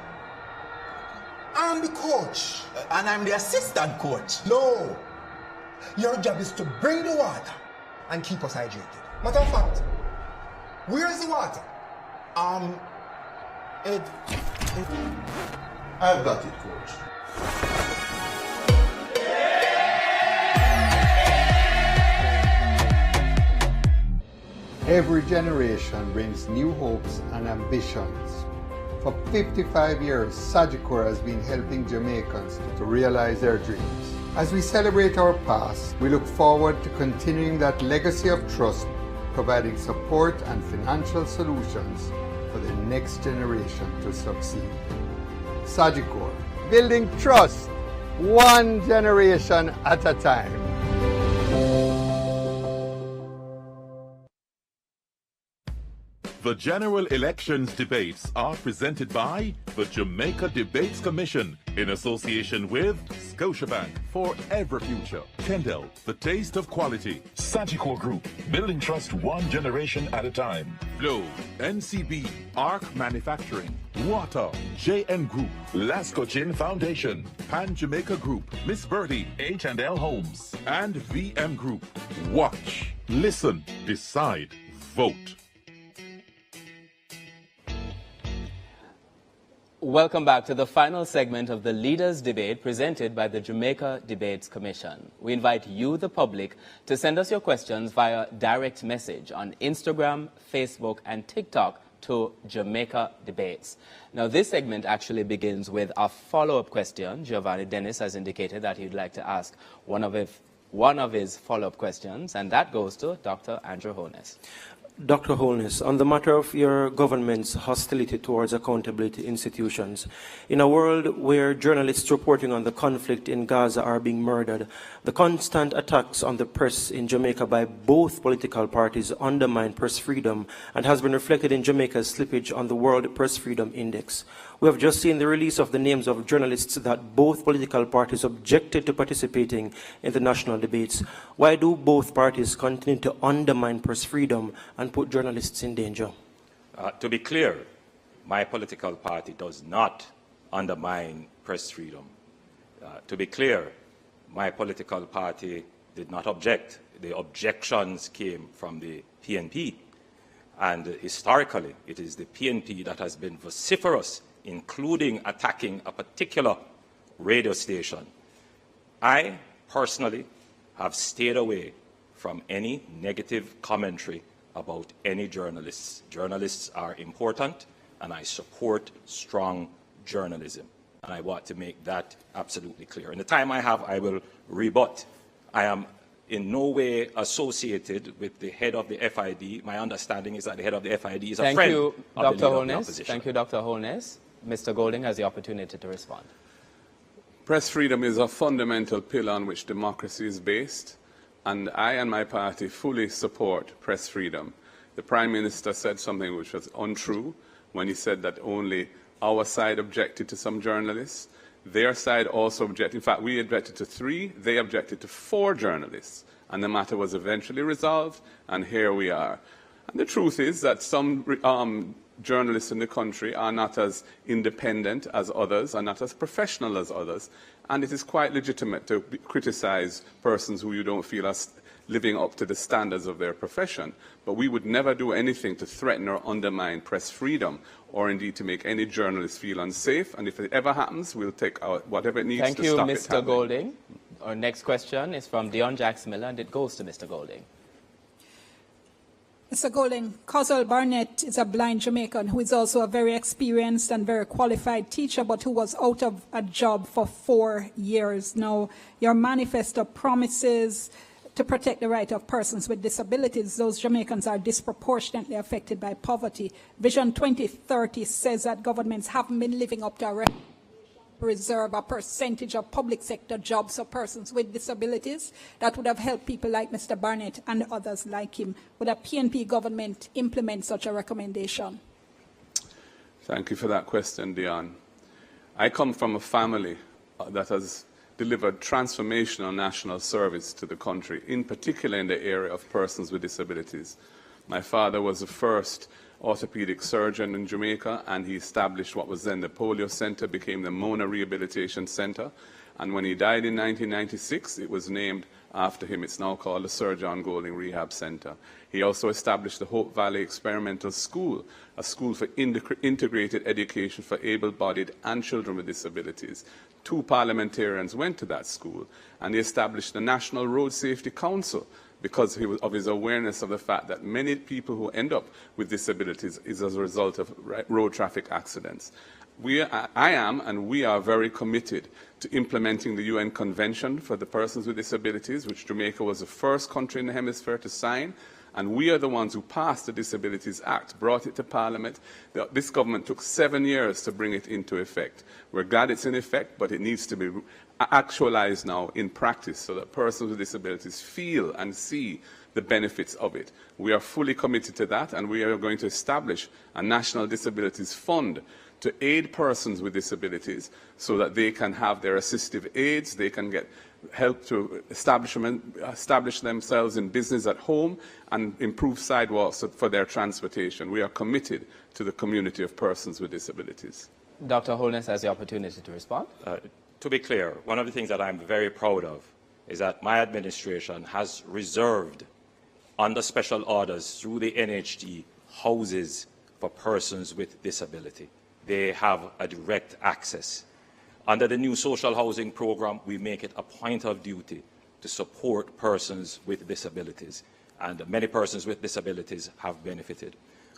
V: I'm the coach.
P: And I'm the assistant coach.
V: No. Your job is to bring the water and keep us hydrated. Matter of fact, where's the water?
P: I've got it, coach.
B: Every generation brings new hopes and ambitions. For 55 years, Sagicor has been helping Jamaicans to realize their dreams. As we celebrate our past, we look forward to continuing that legacy of trust, providing support and financial solutions for the next generation to succeed. Sagicor, building trust, one generation at a time.
D: The general elections debates are presented by the Jamaica Debates Commission. in association with Scotiabank for every future. Kendall, the taste of quality.
S: Sagicor Group, building trust one generation at a time.
D: Flow, NCB, Arc Manufacturing, Water, JN Group,
S: Lasco Chin Foundation,
D: Pan Jamaica Group, Miss Birdie,
S: H&L Homes,
D: and VM Group. Watch, listen, decide, vote.
I: Welcome back to the final segment of the Leaders' Debate presented by the Jamaica Debates Commission. We invite you, the public, to send us your questions via direct message on Instagram, Facebook, and TikTok to Jamaica Debates. Now, this segment actually begins with a follow-up question. Giovanni Dennis has indicated that he'd like to ask one of his follow-up questions, and that goes to Dr. Andrew Holness.
M: Dr. Holness, on the matter of your government's hostility towards accountability institutions, in a world where journalists reporting on the conflict in Gaza are being murdered, the constant attacks on the press in Jamaica by both political parties undermine press freedom and has been reflected in Jamaica's slippage on the World Press Freedom Index. We have just seen the release of the names of journalists that both political parties objected to participating in the national debates. Why do both parties continue to undermine press freedom and put journalists in danger?
K: To be clear, my political party does not undermine press freedom. To be clear, my political party did not object. The objections came from the PNP. And historically, it is the PNP that has been vociferous, including attacking a particular radio station. I personally have stayed away from any negative commentary about any journalists. Journalists are important, and I support strong journalism. And I want to make that absolutely clear. In the time I have, I will rebut. I am in no way associated with the head of the FID. My understanding is that the head of the FID is a friend of the leader of the opposition.
I: Thank you, Dr. Holness. Mr. Golding has the opportunity to respond.
L: Press freedom is a fundamental pillar on which democracy is based, and I and my party fully support press freedom. The Prime Minister said something which was untrue when he said that only our side objected to some journalists. Their side also objected. In fact, we objected to 3, they objected to 4 journalists, and the matter was eventually resolved, and here we are. And the truth is that some journalists in the country are not as independent as others, are not as professional as others, and it is quite legitimate to criticize persons who you don't feel are living up to the standards of their profession. But we would never do anything to threaten or undermine press freedom, or indeed to make any journalist feel unsafe. And if it ever happens, we'll take out whatever it needs to stop it happening.
I: Thank you, Mr. Golding. Our next question is from Dion Jax-Miller, and it goes to Mr. Golding.
J: Mr. Golding, Coswell Barnett is a blind Jamaican who is also a very experienced and very qualified teacher, but who was out of a job for 4 years. Now, your manifesto promises to protect the right of persons with disabilities. Those Jamaicans are disproportionately affected by poverty. Vision 2030 says that governments haven't been living up to a reserve a percentage of public sector jobs for persons with disabilities. That would have helped people like Mr. Barnett and others like him. Would a PNP government implement such a recommendation?
L: Thank you for that question, Dion. I come from a family that has delivered transformational national service to the country, in particular in the area of persons with disabilities. My father was the first orthopedic surgeon in Jamaica, and he established what was then the Polio Center, became the Mona Rehabilitation Center. And when he died in 1996, it was named after him. It's now called the Sir John Golding Rehab Center. He also established the Hope Valley Experimental School, a school for integrated education for able-bodied and children with disabilities. 2 parliamentarians went to that school, and he established the National Road Safety Council, because of his awareness of the fact that many people who end up with disabilities is as a result of road traffic accidents. I am, and we are very committed to implementing the UN Convention for the Persons with Disabilities, which Jamaica was the first country in the hemisphere to sign. And we are the ones who passed the Disabilities Act, brought it to Parliament. This government took 7 years to bring it into effect. We're glad it's in effect, but it needs to be actualized now in practice so that persons with disabilities feel and see the benefits of it. We are fully committed to that, and we are going to establish a National Disabilities Fund to aid persons with disabilities so that they can have their assistive aids, they can get help to establish themselves in business at home and improve sidewalks for their transportation. We are committed to the community of persons with disabilities.
I: Dr. Holness has the opportunity to respond.
K: To be clear, one of the things that I'm very proud of is that my administration has reserved, under special orders through the NHD, houses for persons with disability. They have a direct access. Under the new social housing program, we make it a point of duty to support persons with disabilities, and many persons with disabilities have benefited.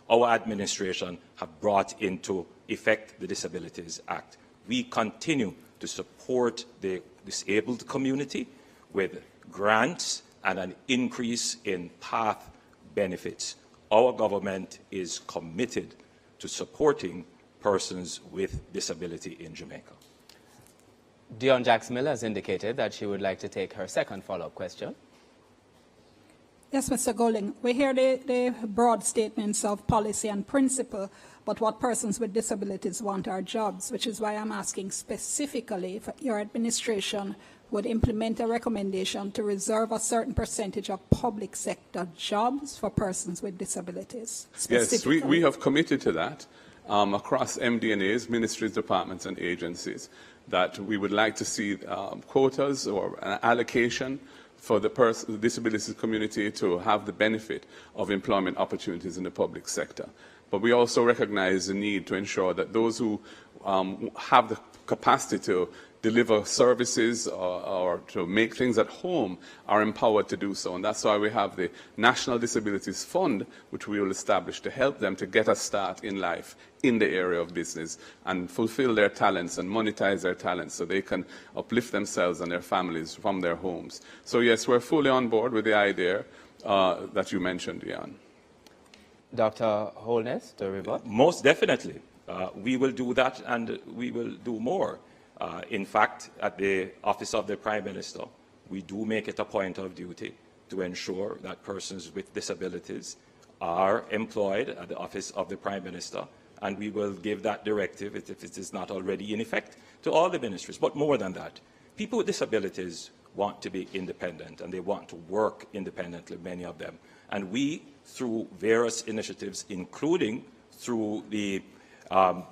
K: Our administration have brought into effect the Disabilities Act. We continue to support the disabled community with grants and an increase in PATH benefits. Our government is committed to supporting persons with disability in Jamaica.
I: Dion Jax-Miller has indicated that she would like to take her second follow-up question.
J: Yes, Mr. Golding, we hear the broad statements of policy and principle, but what persons with disabilities want are jobs, which is why I'm asking specifically if your administration would implement a recommendation to reserve a certain percentage of public sector jobs for persons with disabilities.
L: Yes, we have committed to that across MD&As, ministries, departments, and agencies, that we would like to see quotas or an allocation for the disability community to have the benefit of employment opportunities in the public sector. But we also recognize the need to ensure that those who have the capacity to deliver services or to make things at home are empowered to do so. And that's why we have the National Disabilities Fund, which we will establish to help them to get a start in life in the area of business and fulfill their talents and monetize their talents so they can uplift themselves and their families from their homes. So yes, we're fully on board with the idea that you mentioned, Ian.
I: Dr. Holness, to rebut.
K: Most definitely. We will do that, and we will do more. In fact, at the Office of the Prime Minister, we do make it a point of duty to ensure that persons with disabilities are employed at the Office of the Prime Minister, and we will give that directive, if it is not already in effect, to all the ministries. But more than that, people with disabilities want to be independent, and they want to work independently, many of them. And we, through various initiatives, including through the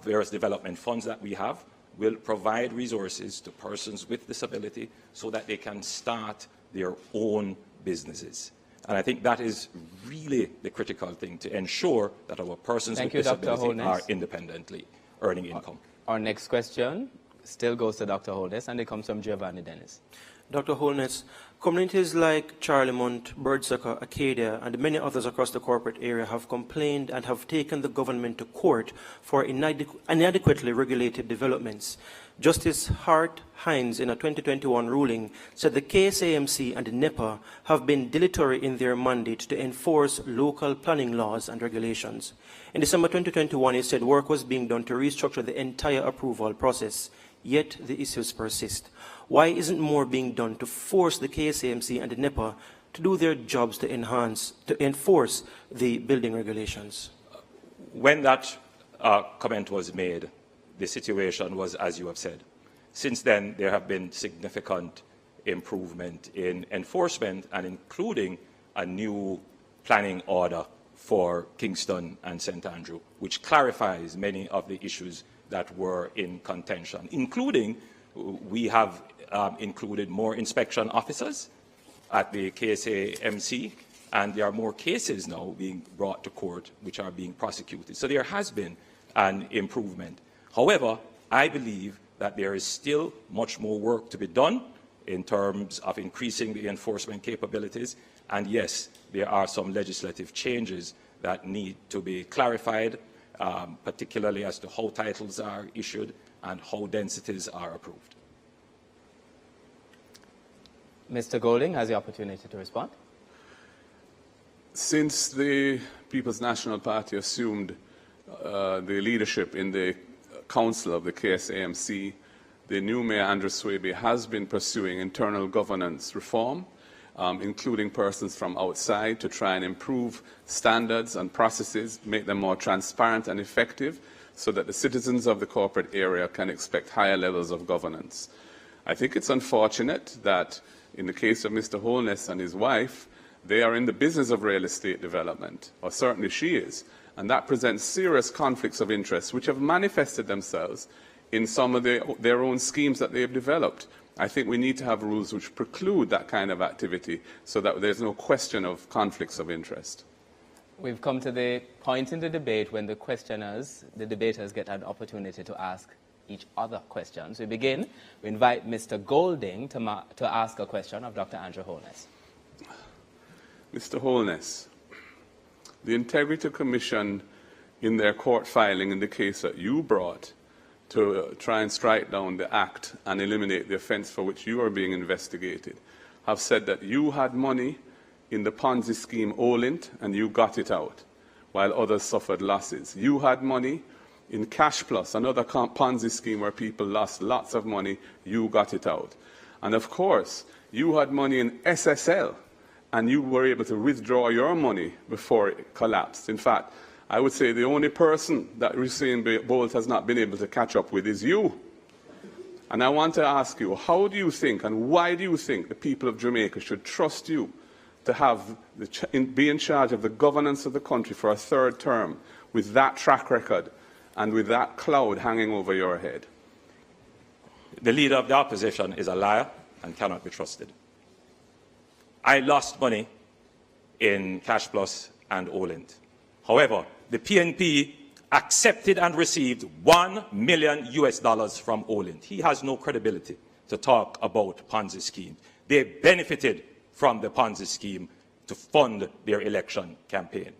K: various development funds that we have, will provide resources to persons with disability so that they can start their own businesses. And I think that is really the critical thing, to ensure that our persons with disability are independently earning income.
I: Our next question still goes to Dr. Holness, and it comes from Giovanni Dennis.
M: Dr. Holness, communities like Charlemont, Birdsucker, Acadia, and many others across the corporate area have complained and have taken the government to court for inadequately regulated developments. Justice Hart Hines, in a 2021 ruling, said the KSAMC and NEPA have been dilatory in their mandate to enforce local planning laws and regulations. In December 2021, he said work was being done to restructure the entire approval process, yet the issues persist. Why isn't more being done to force the KSAMC and the NEPA to do their jobs to enforce the building regulations?
K: When that comment was made, the situation was as you have said. Since then, there have been significant improvement in enforcement, and including a new planning order for Kingston and St. Andrew, which clarifies many of the issues that were in contention, including we have included more inspection officers at the KSAMC, and there are more cases now being brought to court which are being prosecuted. So there has been an improvement. However, I believe that there is still much more work to be done in terms of increasing the enforcement capabilities. And yes, there are some legislative changes that need to be clarified, particularly as to how titles are issued and how densities are approved.
I: Mr. Golding has the opportunity to respond.
L: Since the People's National Party assumed the leadership in the council of the KSAMC, the new Mayor Andrew Swaby has been pursuing internal governance reform, including persons from outside, to try and improve standards and processes, make them more transparent and effective, so that the citizens of the corporate area can expect higher levels of governance. I think it's unfortunate that in the case of Mr. Holness and his wife, they are in the business of real estate development, or certainly she is, and that presents serious conflicts of interest which have manifested themselves in some of their own schemes that they have developed. I think we need to have rules which preclude that kind of activity so that there's no question of conflicts of interest.
I: We've come to the point in the debate when the debaters get an opportunity to ask each other questions. We begin. We invite Mr. Golding to ask a question of Dr. Andrew Holness.
L: Mr. Holness, the Integrity Commission, in their court filing in the case that you brought to try and strike down the act and eliminate the offence for which you are being investigated, have said that you had money in the Ponzi scheme Olint and you got it out, while others suffered losses. You had money in Cash Plus, another Ponzi scheme where people lost lots of money, you got it out. And of course, you had money in SSL, and you were able to withdraw your money before it collapsed. In fact, I would say the only person that Usain Bolt has not been able to catch up with is you. And I want to ask you, how do you think and why do you think the people of Jamaica should trust you to be in charge of the governance of the country for a third term with that track record and with that cloud hanging over your head?
K: The leader of the opposition is a liar and cannot be trusted. I lost money in Cash Plus and Olint. However, the PNP accepted and received $1 million from Olint. He has no credibility to talk about Ponzi scheme. They benefited from the Ponzi scheme to fund their election campaign.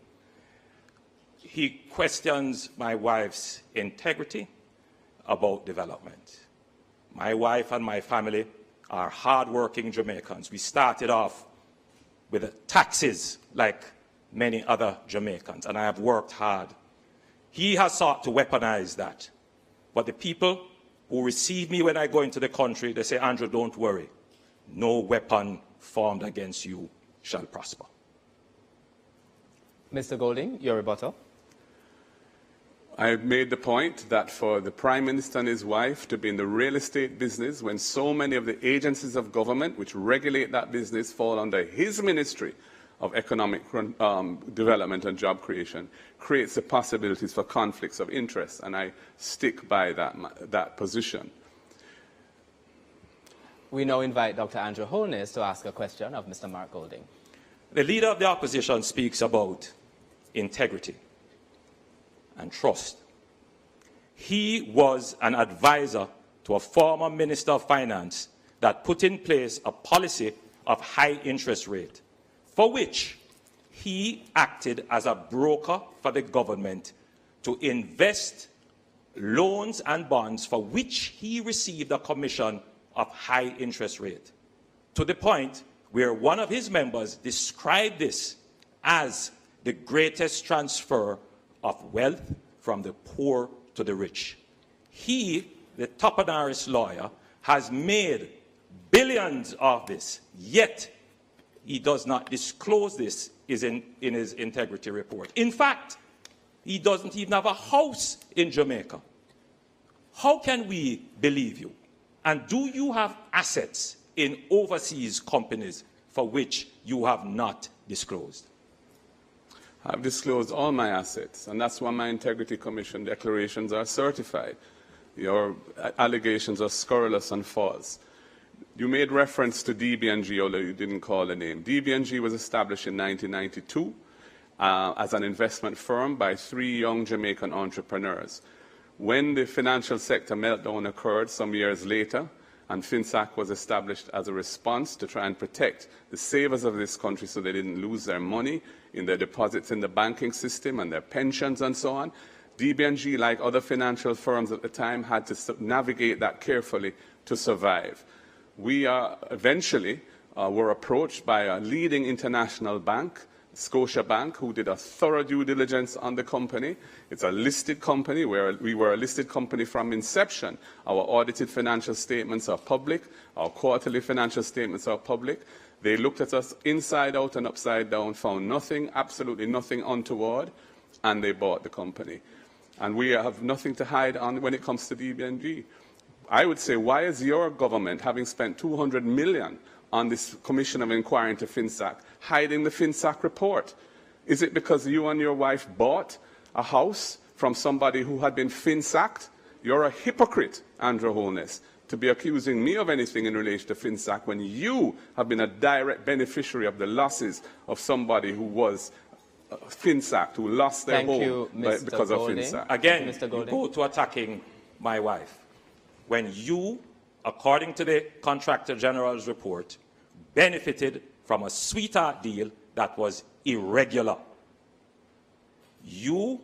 K: He questions my wife's integrity about development. My wife and my family are hard-working Jamaicans. We started off with taxes like many other Jamaicans, and I have worked hard. He has sought to weaponize that. But the people who receive me when I go into the country, they say, Andrew, don't worry. No weapon formed against you shall prosper.
I: Mr. Golding, your rebuttal.
L: I made the point that for the Prime Minister and his wife to be in the real estate business when so many of the agencies of government which regulate that business fall under his Ministry of Economic Development and Job Creation creates the possibilities for conflicts of interest, and I stick by that position.
I: We now invite Dr. Andrew Holness to ask a question of Mr. Mark Golding.
K: The leader of the opposition speaks about integrity and trust. He was an advisor to a former Minister of Finance that put in place a policy of high interest rate, for which he acted as a broker for the government to invest loans and bonds for which he received a commission of high interest rate, to the point where one of his members described this as the greatest transfer of wealth from the poor to the rich. He, the Toponaris lawyer, has made billions of this, yet he does not disclose this in his integrity report. In fact, he doesn't even have a house in Jamaica. How can we believe you? And do you have assets in overseas companies for which you have not disclosed?
L: I've disclosed all my assets, and that's why my Integrity Commission declarations are certified. Your allegations are scurrilous and false. You made reference to DB&G, although you didn't call the name. DB&G was established in 1992 as an investment firm by 3 young Jamaican entrepreneurs. When the financial sector meltdown occurred some years later, and FinSAC was established as a response to try and protect the savers of this country so they didn't lose their money in their deposits in the banking system and their pensions and so on, DB&G, like other financial firms at the time, had to navigate that carefully to survive. We eventually were approached by a leading international bank, Scotiabank, who did a thorough due diligence on the company. It's a listed company. We were a listed company from inception. Our audited financial statements are public. Our quarterly financial statements are public. They looked at us inside out and upside down, found nothing, absolutely nothing untoward, and they bought the company. And we have nothing to hide on when it comes to DBNG. I would say, why is your government, having spent $200 million on this Commission of Inquiry into FinSac, hiding the FinSac report? Is it because you and your wife bought a house from somebody who had been FinSacked? You're a hypocrite, Andrew Holness, to be accusing me of anything in relation to FinSac when you have been a direct beneficiary of the losses of somebody who was FinSacked, who lost their home because of FinSac.
K: Again, you go to attacking my wife when you, according to the Contractor General's report, benefited from a sweetheart deal that was irregular. You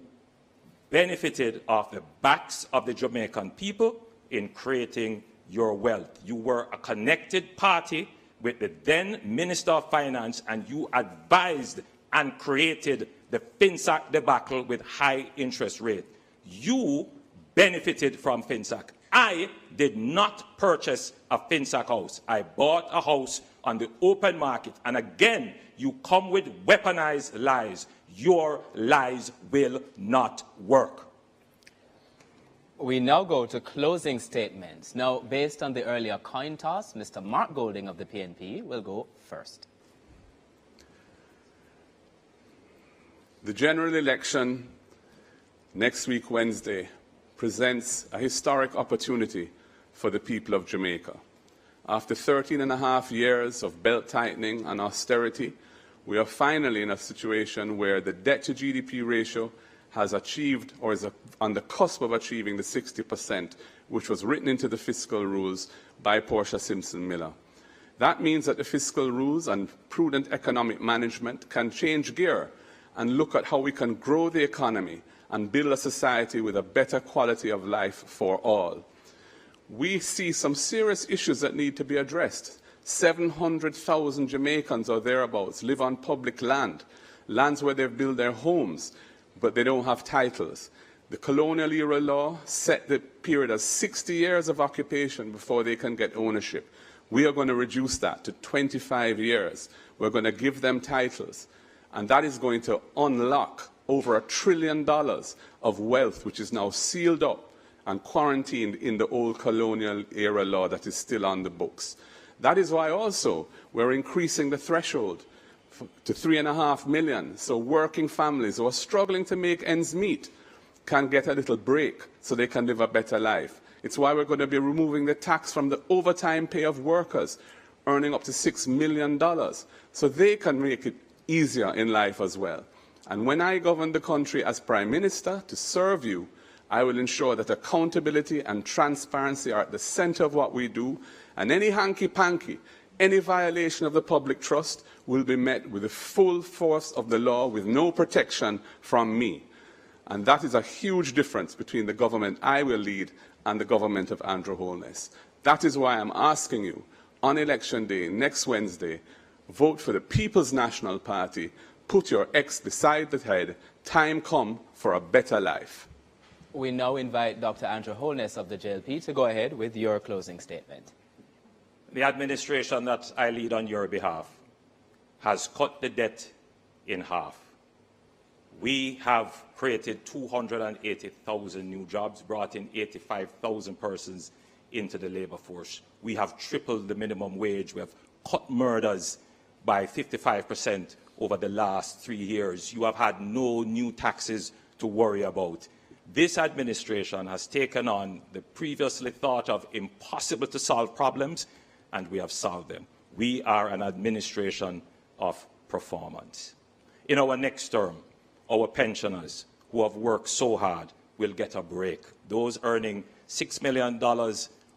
K: benefited off the backs of the Jamaican people in creating your wealth. You were a connected party with the then Minister of Finance, and you advised and created the FinSac debacle with high interest rate. You benefited from FinSac. I did not purchase a FinSac house. I bought a house on the open market. And again, you come with weaponized lies. Your lies will not work.
I: We now go to closing statements. Now, based on the earlier coin toss, Mr. Mark Golding of the PNP will go first.
L: The general election next week, Wednesday, presents a historic opportunity for the people of Jamaica. After 13.5 years of belt-tightening and austerity, we are finally in a situation where the debt-to-GDP ratio has achieved, or is on the cusp of achieving, the 60%, which was written into the fiscal rules by Portia Simpson Miller. That means that the fiscal rules and prudent economic management can change gear and look at how we can grow the economy and build a society with a better quality of life for all. We see some serious issues that need to be addressed. 700,000 Jamaicans or thereabouts live on public land, lands where they've built their homes, but they don't have titles. The colonial era law set the period as 60 years of occupation before they can get ownership. We are going to reduce that to 25 years. We're going to give them titles. And that is going to unlock over $1 trillion of wealth, which is now sealed up and quarantined in the old colonial era law that is still on the books. That is why also we're increasing the threshold to 3.5 million, so working families who are struggling to make ends meet can get a little break so they can live a better life. It's why we're going to be removing the tax from the overtime pay of workers earning up to $6 million, so they can make it easier in life as well. And when I govern the country as Prime Minister to serve you, I will ensure that accountability and transparency are at the center of what we do, and any hanky-panky, any violation of the public trust will be met with the full force of the law with no protection from me. And that is a huge difference between the government I will lead and the government of Andrew Holness. That is why I'm asking you, on Election Day, next Wednesday, vote for the People's National Party, put your ex beside the head, time come for a better life.
I: We now invite Dr. Andrew Holness of the JLP to go ahead with your closing statement.
K: The administration that I lead on your behalf has cut the debt in half. We have created 280,000 new jobs, brought in 85,000 persons into the labor force. We have tripled the minimum wage. We have cut murders by 55% over the last 3 years. You have had no new taxes to worry about. This administration has taken on the previously thought of impossible to solve problems, and we have solved them. We are an administration of performance. In our next term, our pensioners who have worked so hard will get a break. Those earning $6 million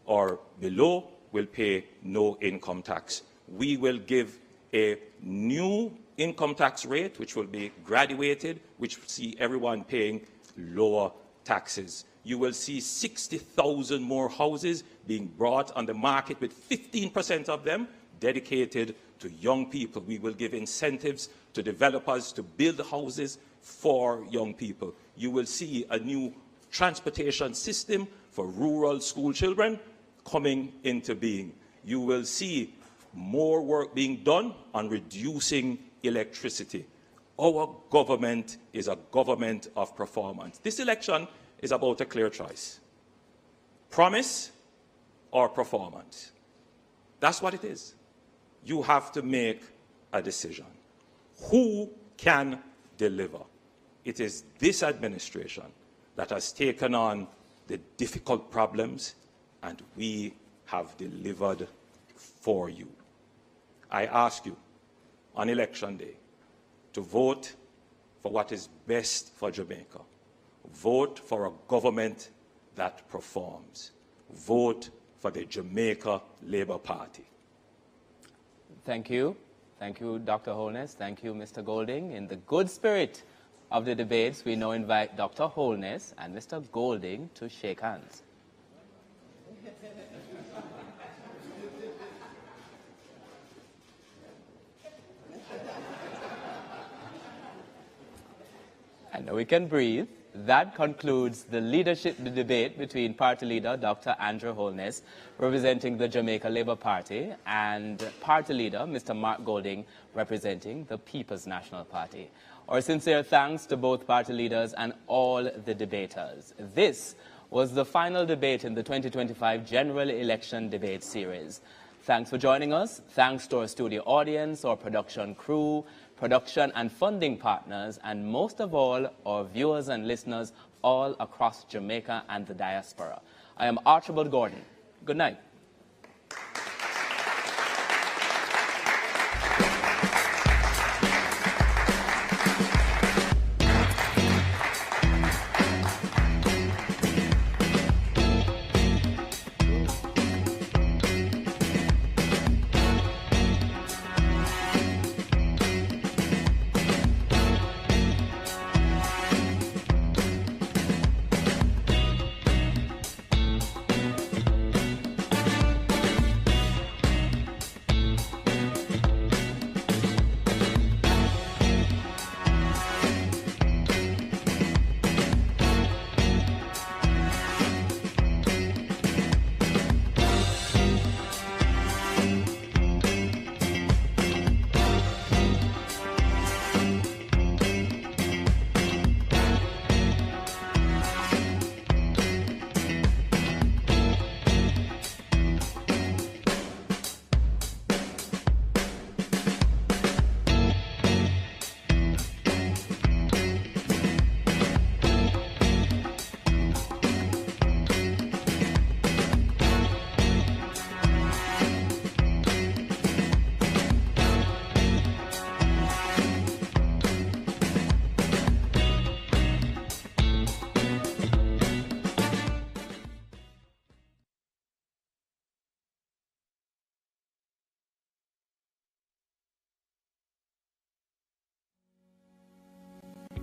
K: or below will pay no income tax. We will give a new income tax rate, which will be graduated, which will see everyone paying lower taxes. You will see 60,000 more houses being brought on the market, with 15% of them dedicated to young people. We will give incentives to developers to build houses for young people. You will see a new transportation system for rural school children coming into being. You will see more work being done on reducing electricity. Our government is a government of performance. This election is about a clear choice. Promise or performance. That's what it is. You have to make a decision. Who can deliver? It is this administration that has taken on the difficult problems, and we have delivered for you. I ask you on election day to vote for what is best for Jamaica. Vote for a government that performs. Vote for the Jamaica Labour Party.
I: Thank you. Thank you, Dr. Holness. Thank you, Mr. Golding. In the good spirit of the debates, we now invite Dr. Holness and Mr. Golding to shake hands. And now we can breathe. That concludes the leadership debate between Party Leader Dr. Andrew Holness, representing the Jamaica Labour Party, and Party Leader Mr. Mark Golding, representing the People's National Party. Our sincere thanks to both party leaders and all the debaters. This was the final debate in the 2025 General Election Debate Series. Thanks for joining us. Thanks to our studio audience, our production crew, production and funding partners, and most of all, our viewers and listeners all across Jamaica and the diaspora. I am Archibald Gordon. Good night.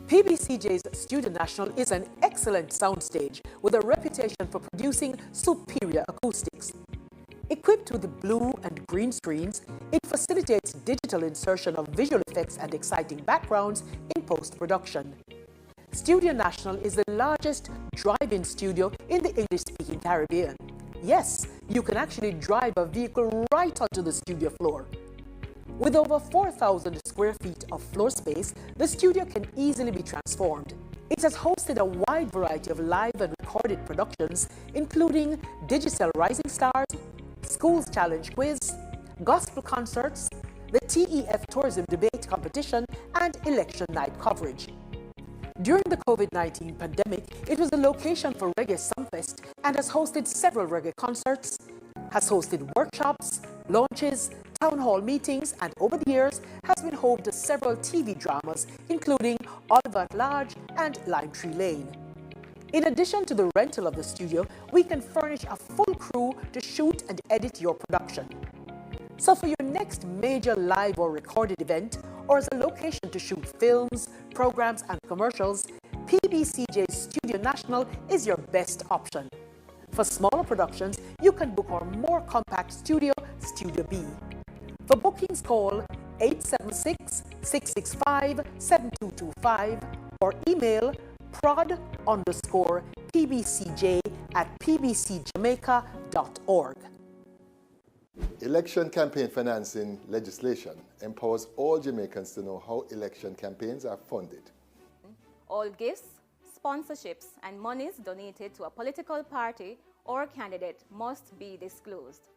G: PBCJ's Studio National is an excellent soundstage with a reputation for producing superior acoustics. Equipped with the blue and green screens, it facilitates digital insertion of visual effects and exciting backgrounds in post-production. Studio National is the largest drive-in studio in the English-speaking Caribbean. Yes, you can actually drive a vehicle right onto the studio floor. With over 4,000 square feet of floor space, the studio can easily be transformed. It has hosted a wide variety of live and recorded productions, including Digicel Rising Stars, Schools Challenge Quiz, gospel concerts, the TEF Tourism Debate Competition, and election night coverage. During the COVID-19 pandemic, it was the location for Reggae Sumfest and has hosted several reggae concerts, has hosted workshops, launches, town hall meetings, and over the years has been home to several TV dramas, including Oliver at Large and Lime Tree Lane. In addition to the rental of the studio, we can furnish a full crew to shoot and edit your production. So for your next major live or recorded event, or as a location to shoot films, programs, and commercials, PBCJ's Studio National is your best option. For smaller productions, you can book our more compact studio, Studio B. For bookings, call 876-665-7225 or email prod_pbcj@pbcjamaica.org.
B: Election campaign financing legislation empowers all Jamaicans to know how election campaigns are funded.
H: All gifts,
C: sponsorships, and monies donated to a political party or candidate must be disclosed.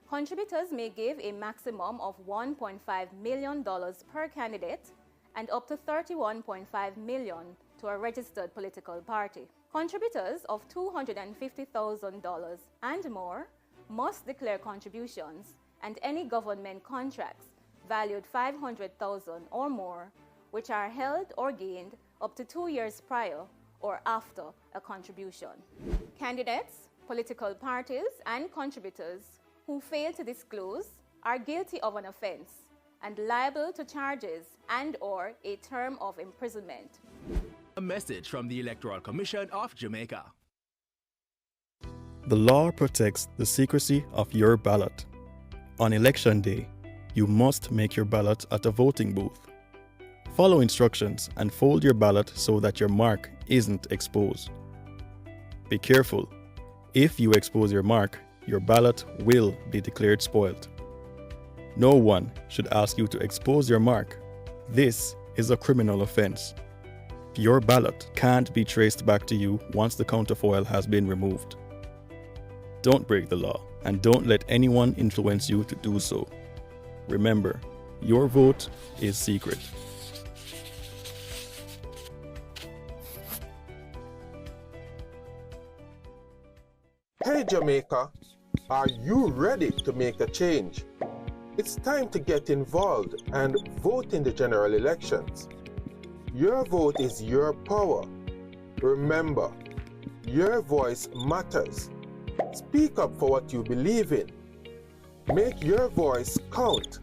C: Contributors may give a maximum of $1.5 million per candidate and up to $31.5 million to a registered political party. Contributors of $250,000 and more must declare contributions and any government contracts valued $500,000 or more, which are held or gained up to 2 years prior or after a contribution. Candidates, political parties, and contributors who fail to disclose are guilty of an offense and liable to charges and/or a term of imprisonment.
H: A message from the Electoral Commission of Jamaica.
W: The law protects the secrecy of your ballot. On election day, you must make your ballot at a voting booth. Follow instructions and fold your ballot so that your mark isn't exposed. Be careful. If you expose your mark, your ballot will be declared spoiled. No one should ask you to expose your mark. This is a criminal offense. Your ballot can't be traced back to you once the counterfoil has been removed. Don't break the law, and don't let anyone influence you to do so. Remember, your vote is secret.
X: Hey Jamaica, are you ready to make a change? It's time to get involved and vote in the general elections. Your vote is your power. Remember, your voice matters. Speak up for what you believe in. Make your voice count